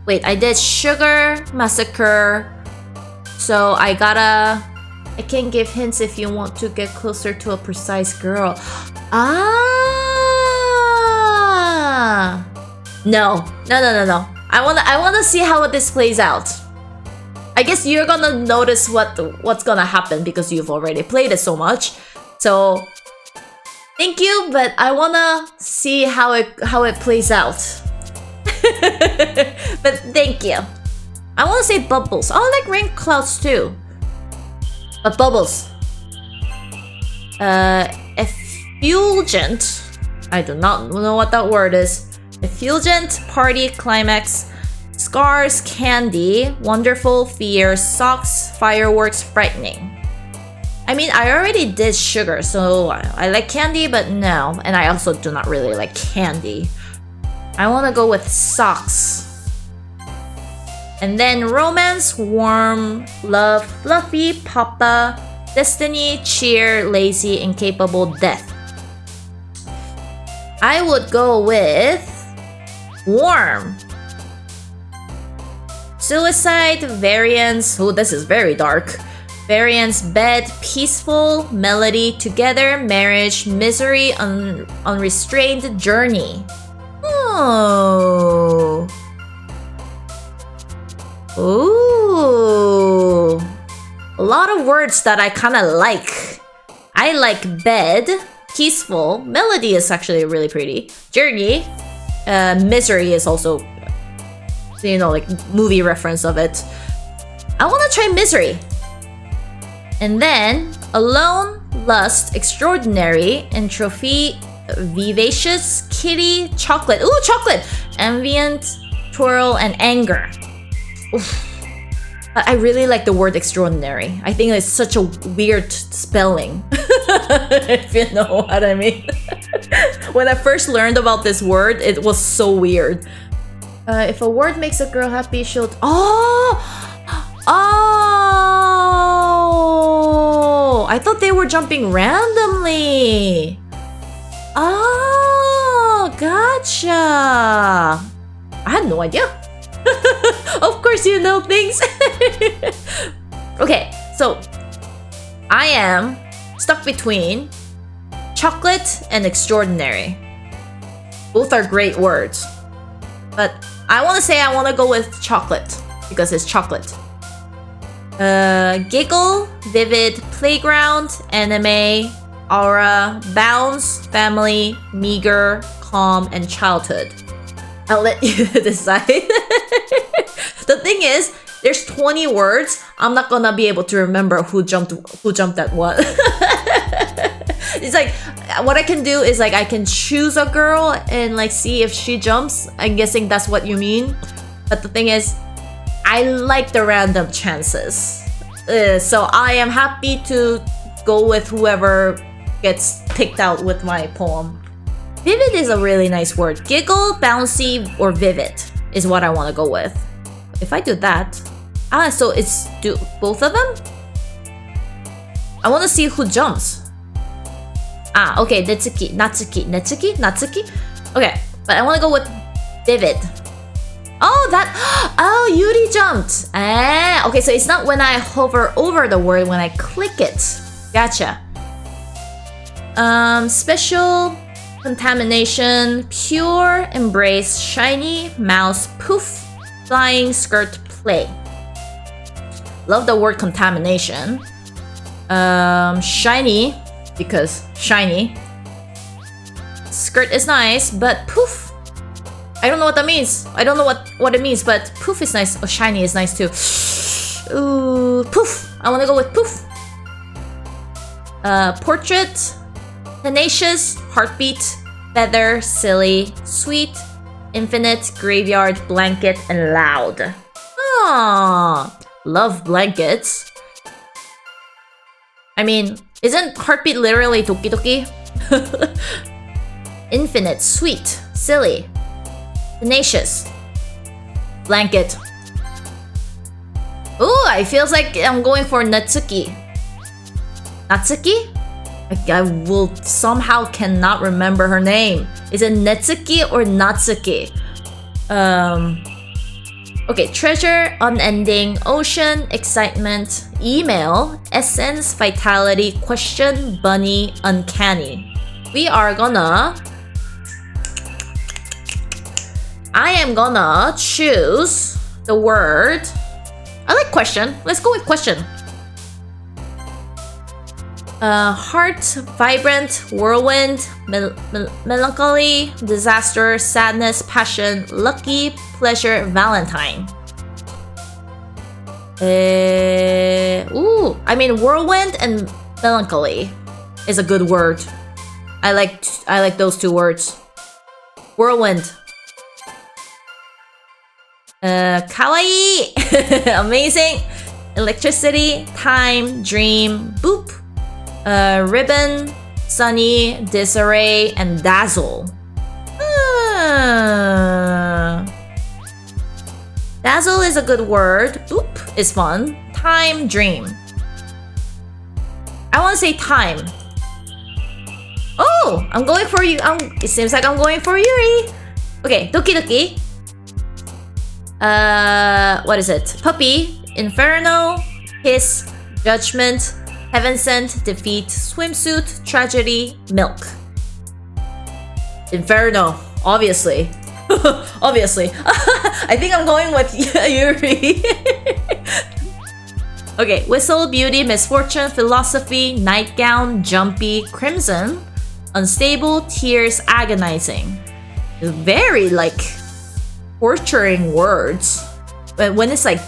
A: Wait, I did sugar, massacre. So I can give hints if you want to get closer to a precise girl. Ah! No. I wanna see how this plays out. I guess you're gonna notice what's gonna happen because you've already played it so much. So thank you, but I wanna see how it plays out. But thank you. I wanna say bubbles. I like rain clouds too. But bubbles. Effulgent. I do not know what that word is. Effulgent, party, climax, scars, candy, wonderful, fear, socks, fireworks, frightening. I mean, I already did sugar, so I like candy, but no. And I also do not really like candy. I want to go with socks. And then romance, warm, love, fluffy, papa, destiny, cheer, lazy, incapable, death. I would go with warm. Suicide, variance. Oh, this is very dark. Variance, bed, peaceful, melody, together, marriage, misery, unrestrained, journey. Oh. Ooh. A lot of words that I kind of like. I like bed, peaceful, melody is actually really pretty. Journey, misery is also, you know, like movie reference of it. I want to try misery. And then alone, lust, extraordinary, entropy, vivacious, kitty, chocolate. Ooh, chocolate! Ambient, twirl, and anger. Oof. I really like the word extraordinary. I think it's such a weird spelling. If you know what I mean. When I first learned about this word, it was so weird. If a word makes a girl happy, she'll... Oh! I thought they were jumping randomly. Oh, gotcha. I had no idea. Of course you know things. Okay, so I am stuck between chocolate and extraordinary. Both are great words. But I want to say I want to go with chocolate because it's chocolate. Giggle, vivid, playground, anime, aura, bounce, family, meager, calm, and childhood. I'll let you decide. The thing is, there's 20 words. I'm not gonna be able to remember who jumped at what. It's like, what I can do is like I can choose a girl and like see if she jumps. I'm guessing that's what you mean. But the thing is, I like the random chances. So I am happy to go with whoever gets picked out with my poem. Vivid is a really nice word. Giggle, bouncy, or vivid is what I want to go with. If I do that... so it's both of them? I want to see who jumps. Okay, Natsuki. Okay, but I want to go with vivid. Oh, Yuri jumped. Okay, so it's not when I hover over the word, when I click it. Gotcha. Special, contamination, pure, embrace, shiny, mouse, poof, flying, skirt, play. Love the word contamination. Shiny, because shiny. Skirt is nice, but poof. I don't know what that means. I don't know what it means, but poof is nice. Oh, shiny is nice too. Ooh, poof. I want to go with poof. Portrait, tenacious, heartbeat, feather, silly, sweet, infinite, graveyard, blanket, and loud. Love blankets. I mean, isn't heartbeat literally doki doki? Infinite, sweet, silly, Tenacious. Blanket. Ooh, I feels like I'm going for Natsuki. Natsuki? I will somehow cannot remember her name. Is it Natsuki or Natsuki? Okay, treasure, unending, ocean, excitement, email, essence, vitality, question, bunny, uncanny. I am gonna choose the word. I like question. Let's go with question. Heart, vibrant, whirlwind, melancholy, disaster, sadness, passion, lucky, pleasure, Valentine. I mean whirlwind and melancholy is a good word. I like those two words. Whirlwind. Kawaii. Amazing. Electricity, time, dream, boop. Ribbon, sunny, disarray, and dazzle. Dazzle is a good word. Boop is fun. Time, dream. I want to say time. Oh, I'm going for you. It seems like I'm going for Yuri. Okay, Doki Doki. What is it? Puppy, Inferno, Hiss, Judgment, Heaven Sent, Defeat, Swimsuit, Tragedy, Milk. Inferno, obviously. Obviously. I think I'm going with Yuri. Okay, Whistle, Beauty, Misfortune, Philosophy, Nightgown, Jumpy, Crimson, Unstable, Tears, Agonizing. Very, like, torturing words. But when it's, like,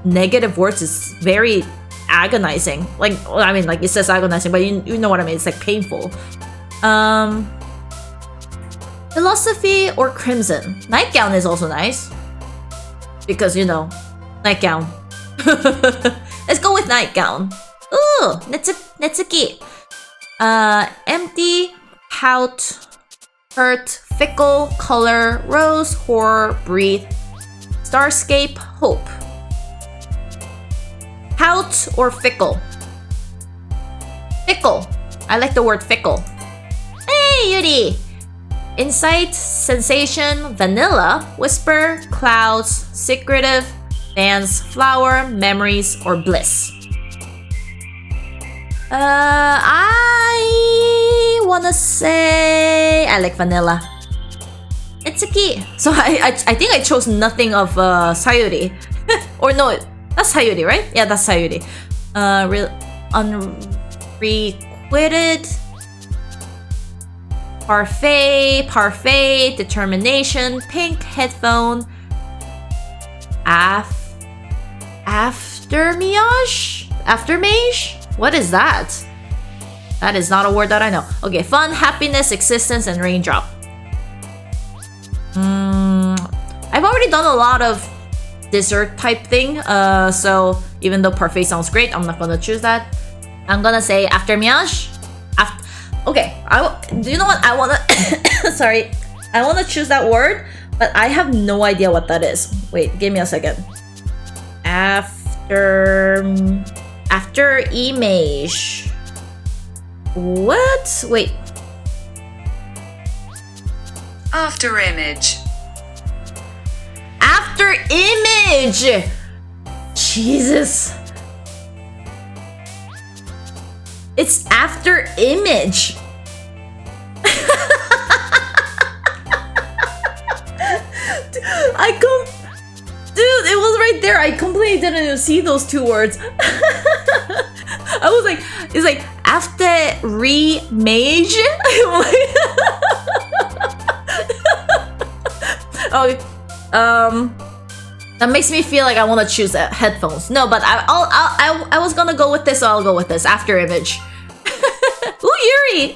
A: negative words, it's very agonizing. Like, I mean, like, it says agonizing, but you know what I mean. It's, like, painful. Philosophy or Crimson. Nightgown is also nice. Because, you know, nightgown. Let's go with nightgown. Ooh, Natsuki. Empty, pout, hurt, fickle, color, rose, horror, breathe, starscape, hope. Pout or fickle? Fickle. I like the word fickle. Hey, Yuri! Insight, sensation, vanilla, whisper, clouds, secretive, dance, flower, memories, or bliss. I wanna say I like vanilla. It's a key. So I think I chose nothing of Sayuri. Or no, that's Sayuri, right? Yeah, that's Sayuri. Unrequited. Parfait, determination, pink, headphone. Aftermage? What is that? That is not a word that I know. Okay, fun, happiness, existence, and raindrop. I've already done a lot of dessert type thing, so even though parfait sounds great, I'm not gonna choose that. I'm gonna say aftermage. Okay, do you know what I wanna? Sorry, I wanna choose that word, but I have no idea what that is. Wait, give me a second. After image. What? Wait.
B: After image.
A: After image. Jesus. It's after image. Dude, it was right there. I completely didn't even see those two words. I was like, it's like after remage. Oh, that makes me feel like I want to choose headphones. No, but I was gonna go with this, so I'll go with this. After image. Ooh, Yuri!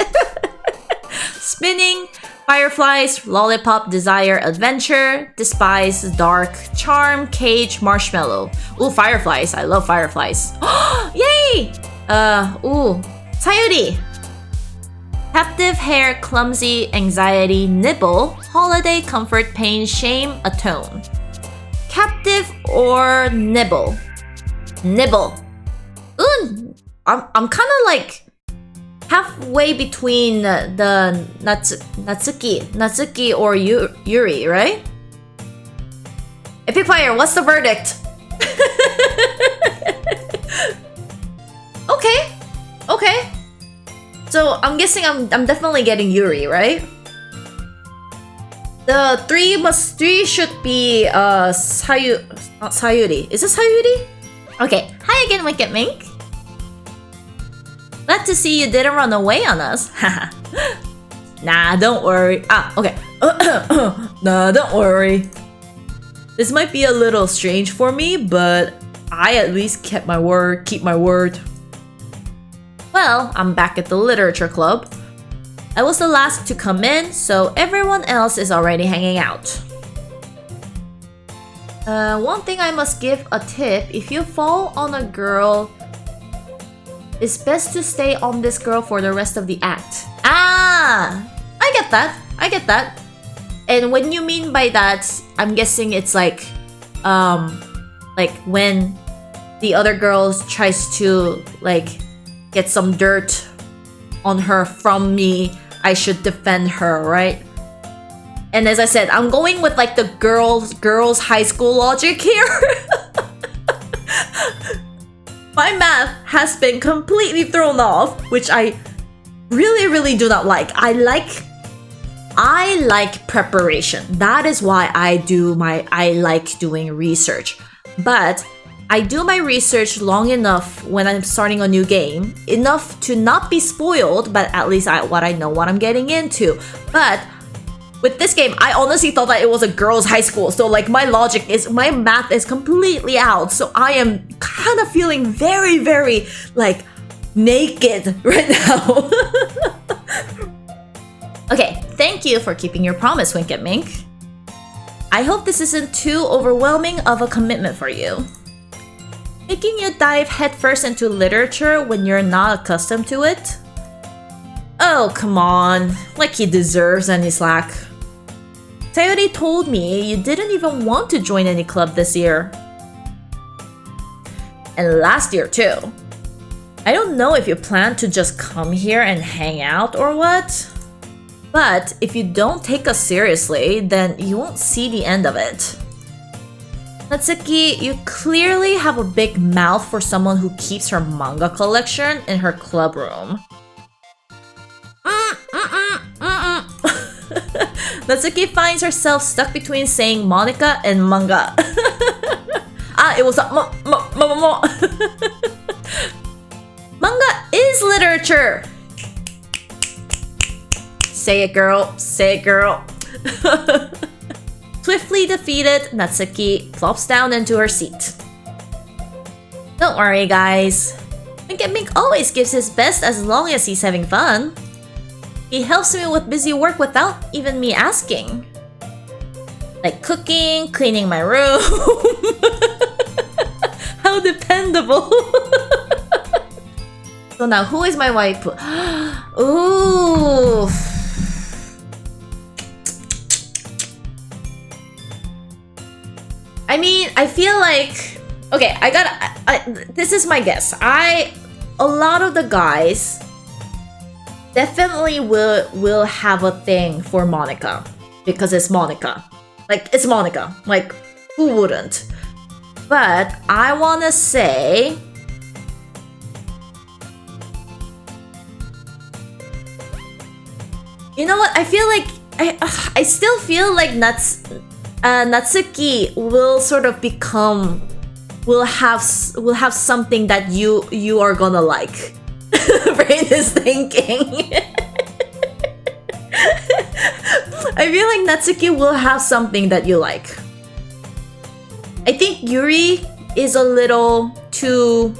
A: Spinning, fireflies, lollipop, desire, adventure, despise, dark, charm, cage, marshmallow. Ooh, fireflies. I love fireflies. Yay! Ooh, Sayuri. Captive hair, clumsy, anxiety, nibble, holiday, comfort, pain, shame, atone. Captive or nibble? Nibble. Ooh, I'm kind of like halfway between the Natsuki or Yuri, right? Epic Fire, what's the verdict? Okay. So I'm guessing I'm definitely getting Yuri, right? The three should be not Sayuri. Is it Sayuri? Okay. Hi again, Wicked Mink. Glad to see you didn't run away on us. Nah, don't worry. Okay. Nah, don't worry. This might be a little strange for me, but I at least kept my word, keep my word. Well, I'm back at the literature club. I was the last to come in, so everyone else is already hanging out. One thing I must give a tip, if you fall on a girl, it's best to stay on this girl for the rest of the act. I get that. And when you mean by that, I'm guessing it's like when the other girl tries to like get some dirt on her from me, I should defend her, right? And as I said, I'm going with like the girls high school logic here. My math has been completely thrown off, which I really do not like. I like preparation. That is why I like doing research. But I do my research long enough when I'm starting a new game, enough to not be spoiled, but at least I know what I'm getting into. But with this game, I honestly thought that it was a girls' high school, so like my math is completely out. So I am kind of feeling very like naked right now. Okay, thank you for keeping your promise, Winked Mink. I hope this isn't too overwhelming of a commitment for you. Making you dive headfirst into literature when you're not accustomed to it? Oh, come on. Like he deserves any slack. Sayori told me you didn't even want to join any club this year. And last year too. I don't know if you plan to just come here and hang out or what. But if you don't take us seriously, then you won't see the end of it. Natsuki, you clearly have a big mouth for someone who keeps her manga collection in her club room. Natsuki finds herself stuck between saying Monica and manga. It was a manga is literature! Say it, girl. Say it, girl. Swiftly defeated, Natsuki plops down into her seat. Don't worry, guys. Winked Mink always gives his best as long as he's having fun. He helps me with busy work without even me asking. Like cooking, cleaning my room. How dependable. So now, who is my waifu? Ooh. I mean, I feel like... Okay, this is my guess. A lot of the guys definitely will have a thing for Monica. Because it's Monica. Like, it's Monica. Like, who wouldn't? But I wanna say... You know what? I feel like... I still feel like Natsuki will sort of become... Will have something that you are gonna like. Brain is thinking. I feel like Natsuki will have something that you like. I think Yuri is a little too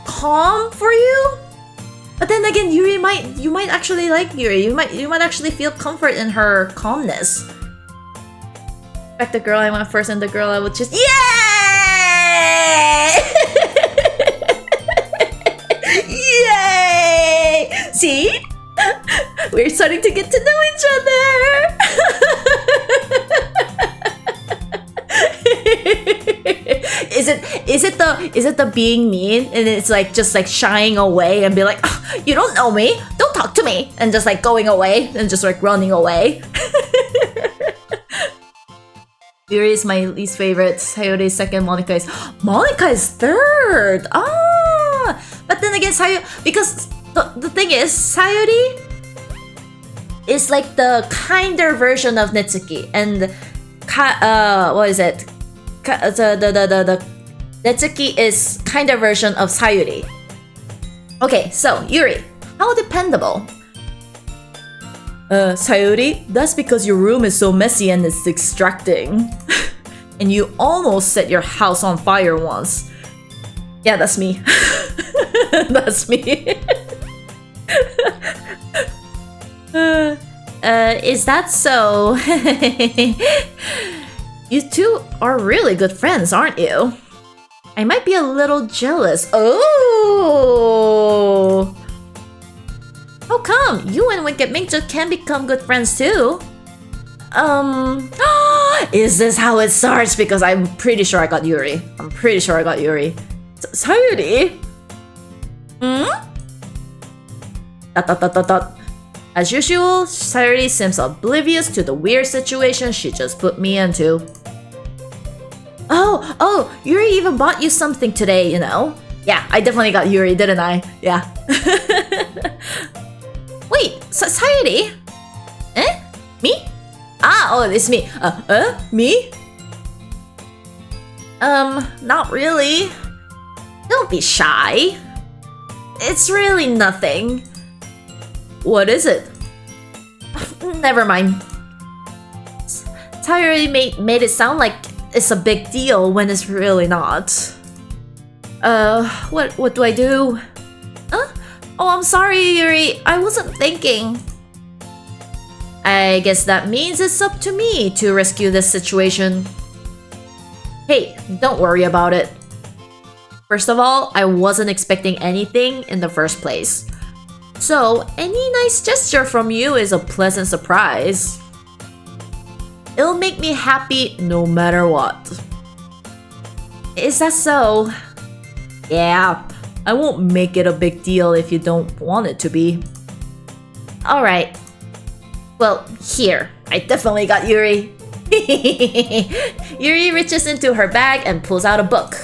A: calm for you. But then again, you might actually like Yuri. You might actually feel comfort in her calmness. Like the girl I went first and the girl I would just yay! Yay! See? We're starting to get to know each other. Is it the being mean and it's like just like shying away and be like, oh, you don't know me, don't talk to me, and just like going away and just like running away. Yuri is my least favorite. Sayori is second. Monica is third. Ah, but then again, because the thing is, Sayori is like the kinder version of Natsuki, and what is it? The Natsuki is kinder version of Sayori. Okay, so Yuri, how dependable? Sayori, that's because your room is so messy and it's distracting. And you almost set your house on fire once. Yeah, that's me. That's me. Is that so? You two are really good friends, aren't you? I might be a little jealous. Oh! How come? You and Wicked Minja can become good friends too? Is this how it starts? Because I'm pretty sure I got Yuri. Sayori? Hmm? As usual, Sayori seems oblivious to the weird situation she just put me into. Oh, Yuri even bought you something today, you know? Yeah, I definitely got Yuri, didn't I? Yeah. Wait, Sayori? Eh? Me? Oh, it's me. Me? Not really. Don't be shy. It's really nothing. What is it? Never mind. Sayori made it sound like it's a big deal when it's really not. What do I do? Huh? Oh, I'm sorry, Yuri. I wasn't thinking. I guess that means it's up to me to rescue this situation. Hey, don't worry about it. First of all, I wasn't expecting anything in the first place. So, any nice gesture from you is a pleasant surprise. It'll make me happy no matter what. Is that so? Yeah, I won't make it a big deal if you don't want it to be. Alright. Well, here. I definitely got Yuri. Yuri reaches into her bag and pulls out a book.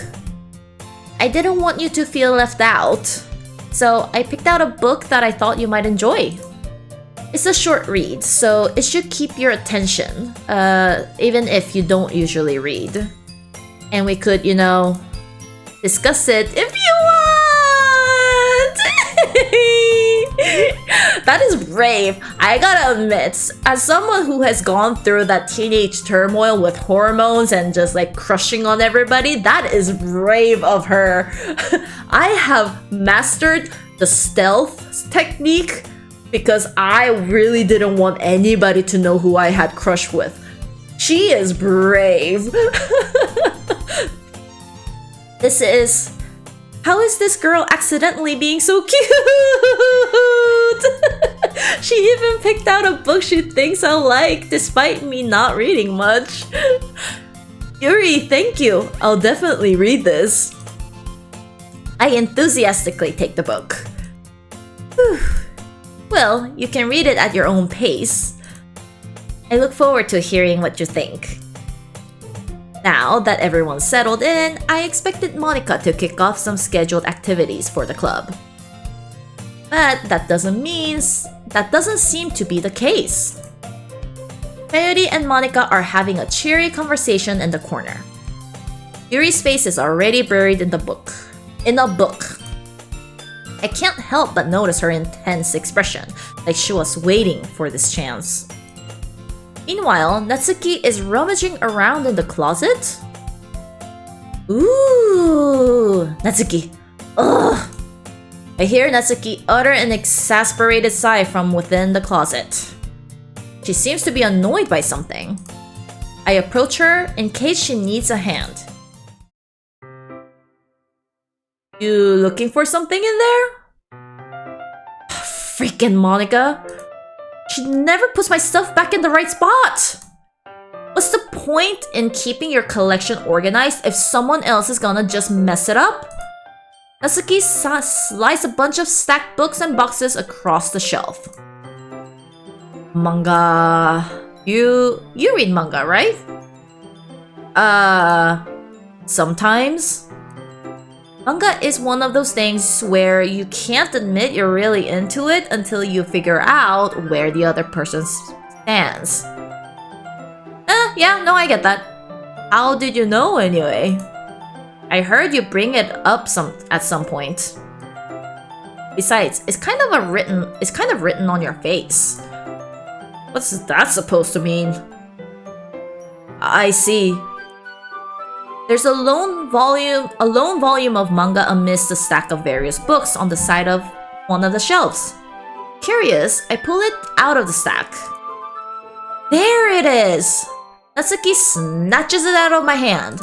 A: I didn't want you to feel left out, so I picked out a book that I thought you might enjoy. It's a short read, so it should keep your attention, even if you don't usually read. And we could, you know, discuss it if you want! That is brave. I gotta admit, as someone who has gone through that teenage turmoil with hormones and just like crushing on everybody, that is brave of her. I have mastered the stealth technique because I really didn't want anybody to know who I had crush with. She is brave. This is... How is this girl accidentally being so cute? She even picked out a book she thinks I'll like, despite me not reading much. Yuri, thank you. I'll definitely read this. I enthusiastically take the book. Whew. Well, you can read it at your own pace. I look forward to hearing what you think. Now that everyone's settled in, I expected Monica to kick off some scheduled activities for the club. But that doesn't seem to be the case. Coyote and Monica are having a cheery conversation in the corner. Yuri's face is already buried in a book. I can't help but notice her intense expression, like she was waiting for this chance. Meanwhile, Natsuki is rummaging around in the closet. Ooh, Natsuki. Ugh. I hear Natsuki utter an exasperated sigh from within the closet. She seems to be annoyed by something. I approach her in case she needs a hand. You looking for something in there? Freaking Monica. She never puts my stuff back in the right spot. What's the point in keeping your collection organized if someone else is gonna just mess it up? Natsuki slides a bunch of stacked books and boxes across the shelf. Manga. You read manga, right? Sometimes. Manga is one of those things where you can't admit you're really into it until you figure out where the other person stands. Yeah, no, I get that. How did you know anyway? I heard you bring it up at some point. Besides, it's kind of written on your face. What's that supposed to mean? I see. There's a lone volume of manga amidst a stack of various books on the side of one of the shelves. Curious, I pull it out of the stack. There it is! Natsuki snatches it out of my hand.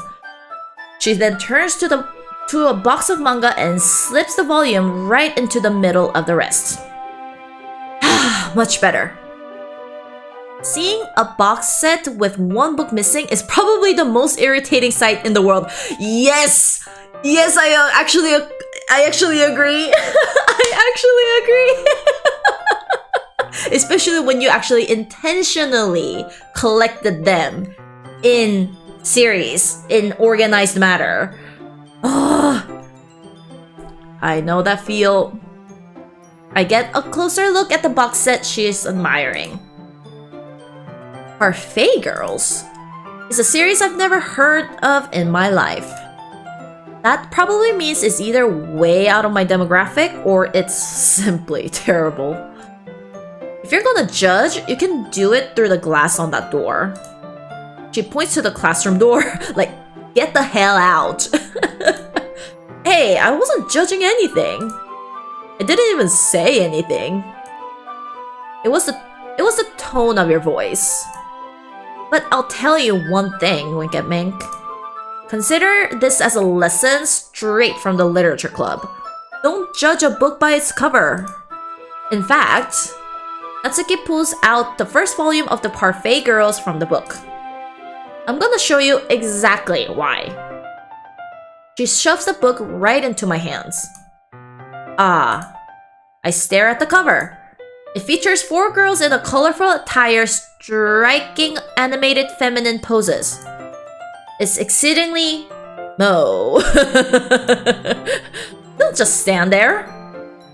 A: She then turns to a box of manga and slips the volume right into the middle of the rest. Much better. Seeing a box set with one book missing is probably the most irritating sight in the world. Yes! Yes, I actually agree. I actually agree. Especially when you actually intentionally collected them in series, in organized matter. I know that feel. I get a closer look at the box set she is admiring. Parfait Girls is a series I've never heard of in my life. That probably means it's either way out of my demographic or it's simply terrible. If you're gonna judge, you can do it through the glass on that door. She points to the classroom door, like, get the hell out. Hey, I wasn't judging anything. I didn't even say anything. It was the tone of your voice. But I'll tell you one thing, Wink at Mink. Consider this as a lesson straight from the literature club. Don't judge a book by its cover. In fact, Natsuki pulls out the first volume of the Parfait Girls from the book. I'm gonna show you exactly why. She shoves the book right into my hands. I stare at the cover. It features 4 girls in a colorful attire striking animated feminine poses. It's exceedingly Mo. Don't just stand there.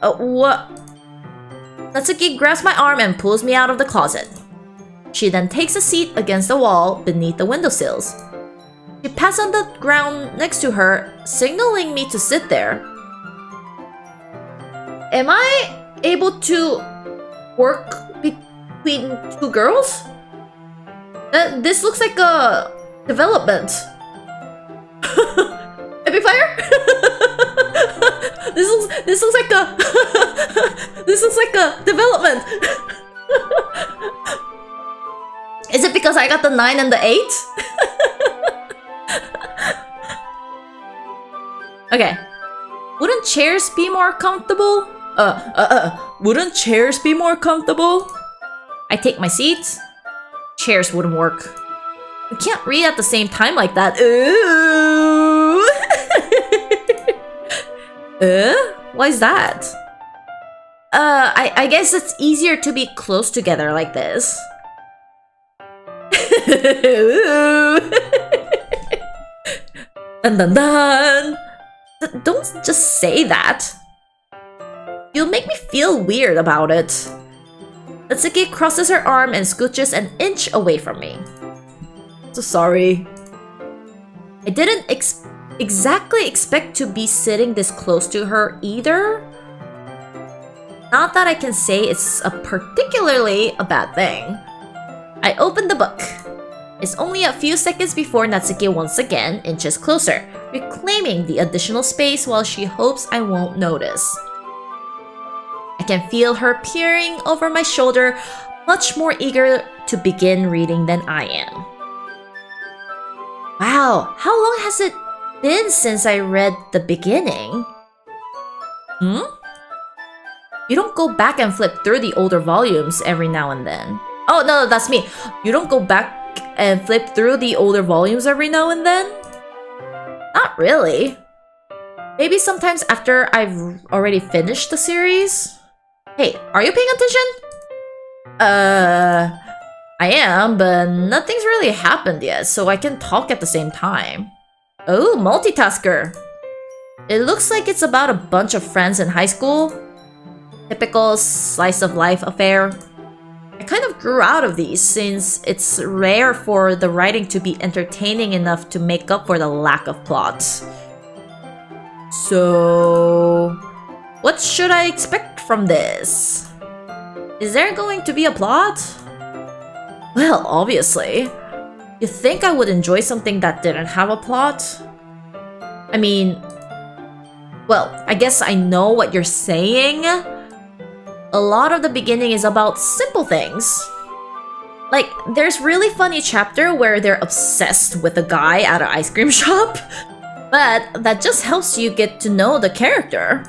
A: What? Natsuki grabs my arm and pulls me out of the closet. She then takes a seat against the wall beneath the windowsills. She pats on the ground next to her, signaling me to sit there. Am I able to work between 2 girls? This looks like a development. Epic fire? This looks like a this looks like a development. Is it because I got the 9 and the 8? Okay. Wouldn't chairs be more comfortable? Wouldn't chairs be more comfortable? I take my seat. Chairs wouldn't work. We can't read at the same time like that. Ooh. Why is that? I guess it's easier to be close together like this. Dun dun dun! Don't just say that. You'll make me feel weird about it. Natsuki crosses her arm and scooches an inch away from me. So sorry. I didn't exactly expect to be sitting this close to her either. Not that I can say it's particularly a bad thing. I opened the book. It's only a few seconds before Natsuki once again inches closer, reclaiming the additional space while she hopes I won't notice. I can feel her peering over my shoulder, much more eager to begin reading than I am. Wow, how long has it been since I read the beginning? You don't go back and flip through the older volumes every now and then. Oh, no, that's me. You don't go back and flip through the older volumes every now and then? Not really. Maybe sometimes after I've already finished the series? Hey, are you paying attention? I am, but nothing's really happened yet, so I can talk at the same time. Oh, multitasker. It looks like it's about a bunch of friends in high school. Typical slice of life affair. I kind of grew out of these since it's rare for the writing to be entertaining enough to make up for the lack of plot. So, what should I expect from this? Is there going to be a plot? Well, obviously. You think I would enjoy something that didn't have a plot? I mean, well, I guess I know what you're saying. A lot of the beginning is about simple things. Like, there's really funny chapter where they're obsessed with a guy at an ice cream shop. But that just helps you get to know the character.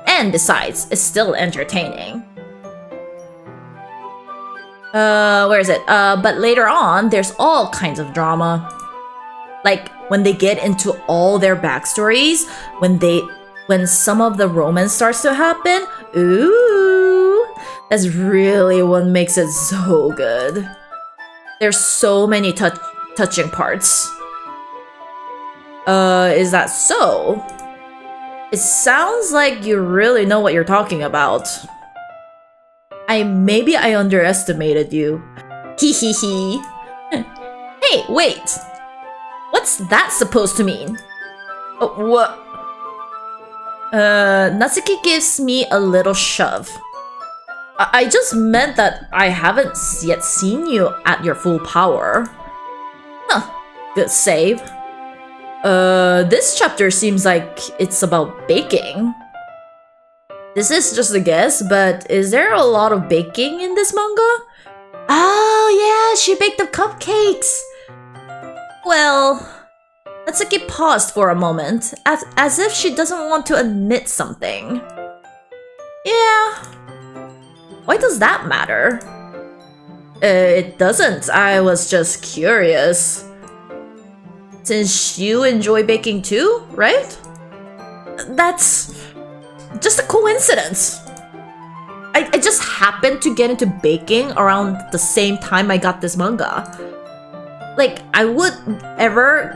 A: And besides, it's still entertaining. Where is it? But later on, there's all kinds of drama. Like, when they get into all their backstories, when some of the romance starts to happen, ooh, that's really what makes it so good. There's so many touching parts. Is that so? It sounds like you really know what you're talking about. Maybe I underestimated you. Hehehe. Hey, wait! What's that supposed to mean? What? Natsuki gives me a little shove. I just meant that I haven't yet seen you at your full power. Huh, good save. This chapter seems like it's about baking. This is just a guess, but is there a lot of baking in this manga? Oh yeah, she baked the cupcakes! Well, Natsuki paused for a moment, as if she doesn't want to admit something. Yeah. Why does that matter? It doesn't, I was just curious. Since you enjoy baking too, right? That's just a coincidence. I just happened to get into baking around the same time I got this manga. Like I would ever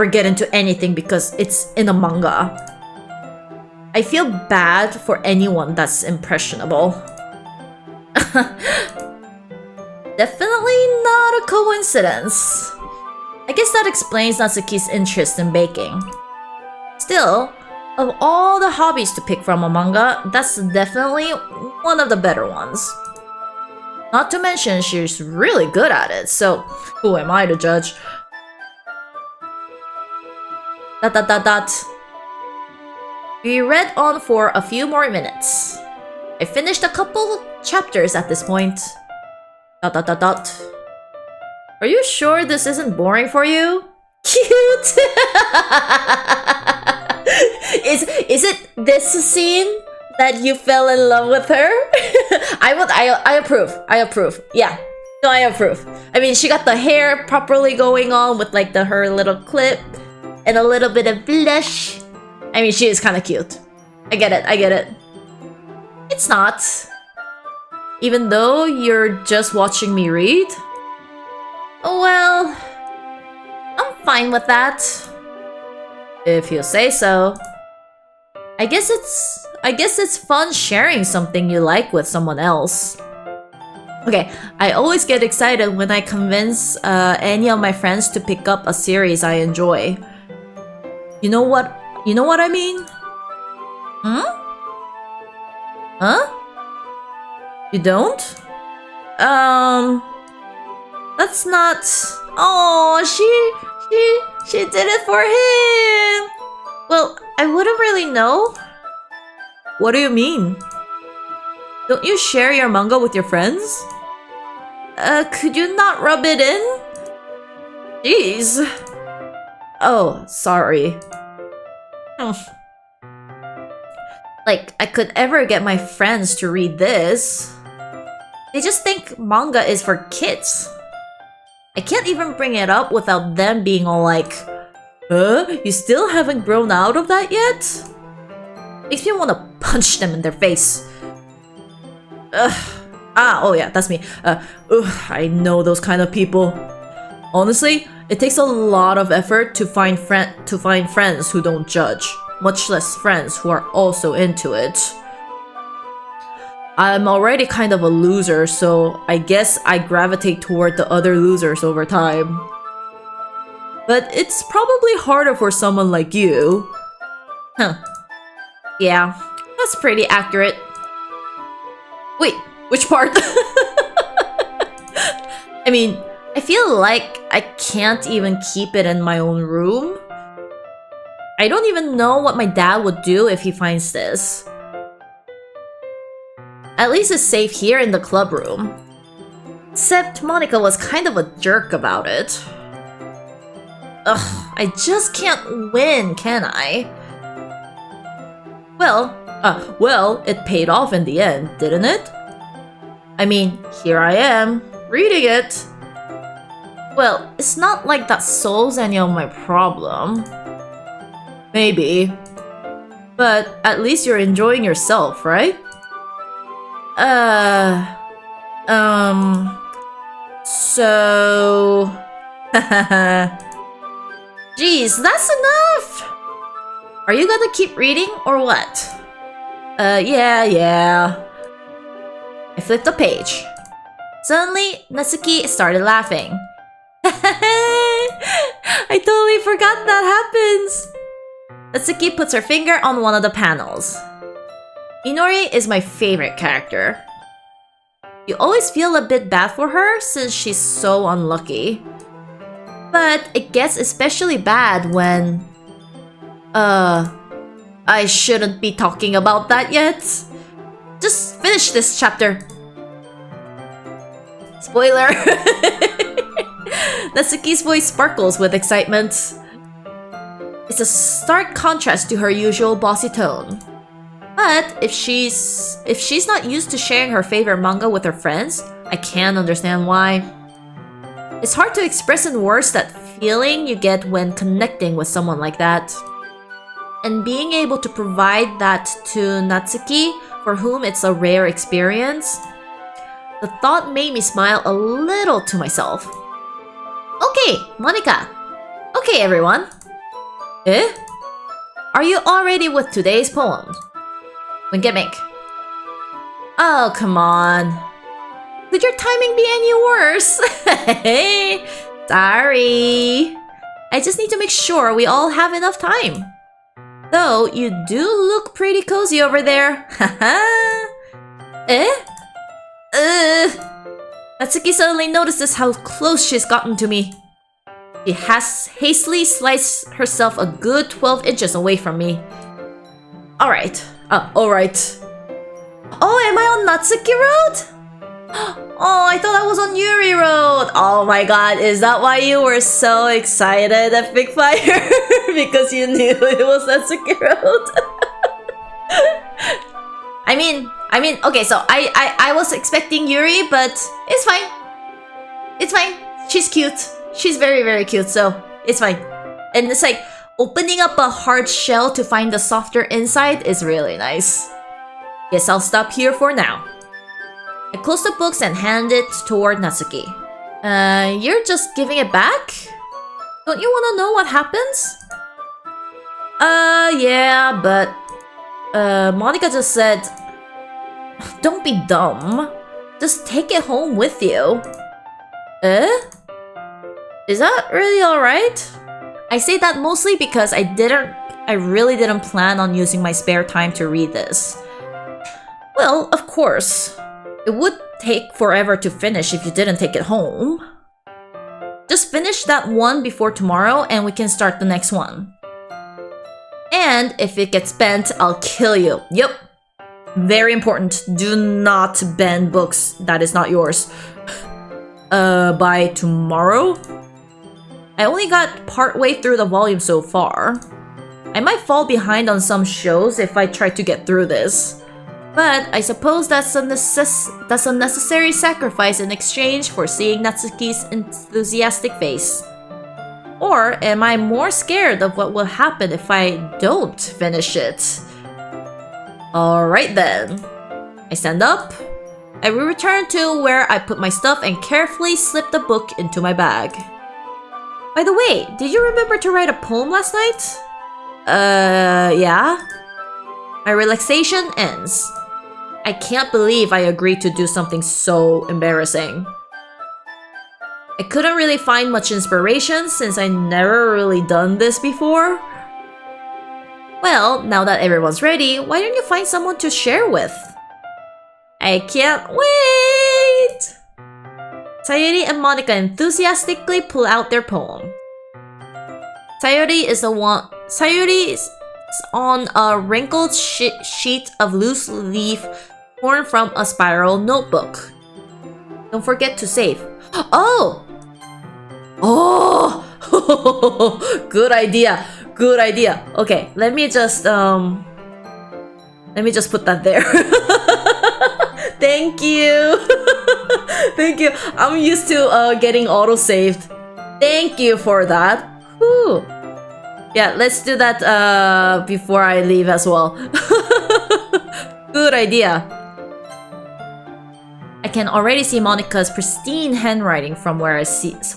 A: get into anything because it's in a manga. I feel bad for anyone that's impressionable. Definitely not a coincidence. I guess that explains Natsuki's interest in baking. Still, of all the hobbies to pick from a manga, that's definitely one of the better ones. Not to mention, she's really good at it, so who am I to judge? ... We read on for a few more minutes. I finished a couple chapters at this point. ... Are you sure this isn't boring for you? Cute! Is it this scene that you fell in love with her? I approve. Yeah. No, I approve. I mean, she got the hair properly going on with like her little clip and a little bit of blush. I mean, she is kind of cute. I get it. It's not. Even though you're just watching me read? Well, I'm fine with that. If you say so. I guess it's fun sharing something you like with someone else. Okay, I always get excited when I convince any of my friends to pick up a series I enjoy. You know what I mean? Huh? You don't? That's not... Oh, she did it for him! Well, I wouldn't really know. What do you mean? Don't you share your manga with your friends? Could you not rub it in? Jeez. Oh, sorry. like I could ever get my friends to read this. They just think manga is for kids. I can't even bring it up without them being all like, huh? You still haven't grown out of that yet? Makes me want to punch them in their face. Ugh. Oh yeah, that's me. I know those kind of people. Honestly, it takes a lot of effort to find friends who don't judge, much less friends who are also into it. I'm already kind of a loser, so I guess I gravitate toward the other losers over time. But it's probably harder for someone like you. Huh. Yeah, that's pretty accurate. Wait, which part? I mean, I feel like I can't even keep it in my own room. I don't even know what my dad would do if he finds this. At least it's safe here in the club room. Except Monica was kind of a jerk about it. Ugh, I just can't win, can I? Well, it paid off in the end, didn't it? I mean, here I am, reading it. Well, it's not like that solves any of my problem. Maybe. But at least you're enjoying yourself, right? So... Jeez, that's enough! Are you gonna keep reading or what? Yeah. I flipped the page. Suddenly, Natsuki started laughing. I totally forgot that happens! Natsuki puts her finger on one of the panels. Inori is my favorite character. You always feel a bit bad for her since she's so unlucky. But it gets especially bad when... I shouldn't be talking about that yet. Just finish this chapter. Spoiler! Natsuki's voice sparkles with excitement. It's a stark contrast to her usual bossy tone. But if she's not used to sharing her favorite manga with her friends, I can understand why. It's hard to express in words that feeling you get when connecting with someone like that. And being able to provide that to Natsuki, for whom it's a rare experience, the thought made me smile a little to myself. Okay, Monica. Okay, everyone. Eh? Are you all ready with today's poem? Gimmick. Oh, come on. Could your timing be any worse? Sorry. I just need to make sure we all have enough time. Though, you do look pretty cozy over there. Haha. Natsuki suddenly notices how close she's gotten to me. She has hastily sliced herself a good 12 inches away from me. Alright. Oh, am I on Natsuki Road? Oh, I thought I was on Yuri Road. Oh my god, is that why you were so excited at Big Fire? Because you knew it was Natsuki Road? I mean, okay, so I was expecting Yuri, but it's fine. It's fine. She's cute. She's very, very cute, so it's fine. And it's like, opening up a hard shell to find the softer inside is really nice. Guess I'll stop here for now. I close the books and hand it toward Natsuki. You're just giving it back? Don't you want to know what happens? Yeah, but... Monica just said... Don't be dumb. Just take it home with you. Is that really alright? I say that mostly because I really didn't plan on using my spare time to read this. Well, of course. It would take forever to finish if you didn't take it home. Just finish that one before tomorrow and we can start the next one. And if it gets bent, I'll kill you. Yep. Very important. Do not bend books that is not yours. By tomorrow? I only got part way through the volume so far. I might fall behind on some shows if I try to get through this. But I suppose that's a necessary sacrifice in exchange for seeing Natsuki's enthusiastic face. Or am I more scared of what will happen if I don't finish it? Alright then. I stand up. I will return to where I put my stuff and carefully slip the book into my bag. By the way, did you remember to write a poem last night? Yeah? My relaxation ends. I can't believe I agreed to do something so embarrassing. I couldn't really find much inspiration since I never really done this before. Well, now that everyone's ready, why don't you find someone to share with? I can't wait! Sayuri and Monica enthusiastically pull out their poem. Sayuri is on a wrinkled sheet of loose leaf torn from a spiral notebook. Don't forget to save. Oh! Oh! Good idea. Good idea. Okay, let me just put that there. Thank you. Thank you. I'm used to getting auto-saved. Thank you for that. Whew. Yeah, let's do that before I leave as well. Good idea. I can already see Monica's pristine handwriting from where I sit.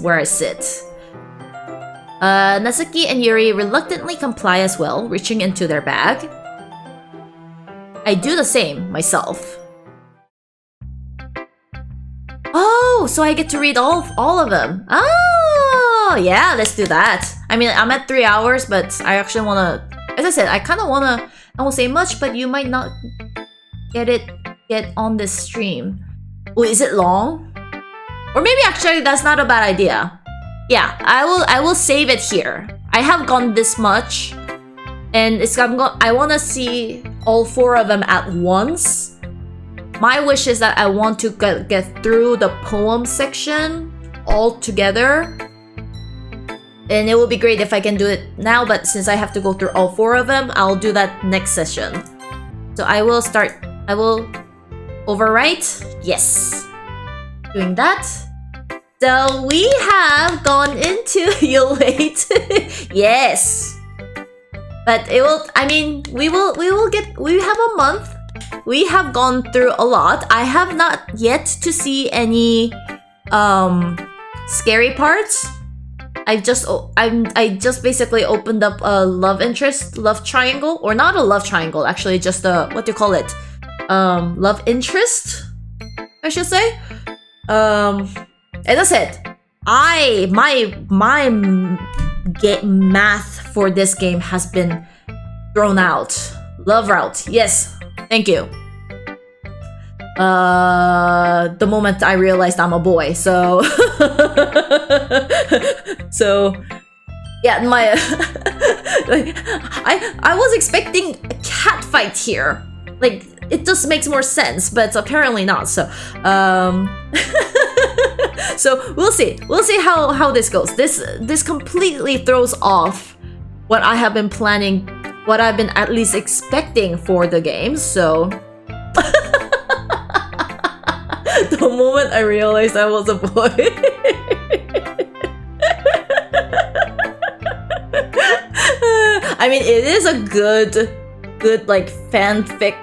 A: Natsuki and Yuri reluctantly comply as well, reaching into their bag. I do the same myself. Oh, so I get to read all of them. Oh, yeah, let's do that. I mean, I'm at 3 hours, but I actually wanna, as I said, I kind of wanna, I won't say much, but you might not get on this stream. Oh, is it long? Or maybe actually that's not a bad idea. Yeah, I will save it here. I have gone this much, and I want to see all 4 of them at once. My wish is that I want to get through the poem section all together. And it would be great if I can do it now, but since I have to go through all 4 of them, I'll do that next session. So I will overwrite. Yes. Doing that. So we have gone into you late. Yes. But it will, I mean, we have a month. We have gone through a lot. I have not yet to see any scary parts. I just basically opened up a love triangle, or not a love triangle, actually just a, what do you call it? Love interest, I should say. As I said, my math for this game has been thrown out. Love route, yes, thank you. The moment I realized I'm a boy, so so yeah, my like I was expecting a cat fight here. Like, it just makes more sense, but apparently not. So so we'll see how this goes. This completely throws off what I have been planning, what I've been at least expecting for the game. So the moment I realized I was a boy. I mean, it is a good like fanfic.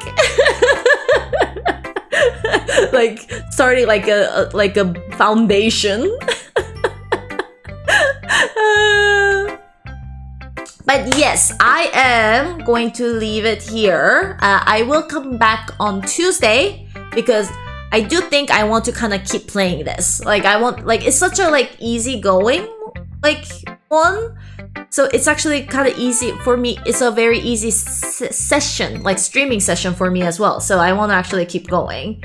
A: Like starting like a foundation. But yes, I am going to leave it here. I will come back on Tuesday because I do think I want to kind of keep playing this. Like, I want, like, it's such a like easy going like one. So it's actually kind of easy for me. It's a very easy session, like streaming session for me as well. So I want to actually keep going.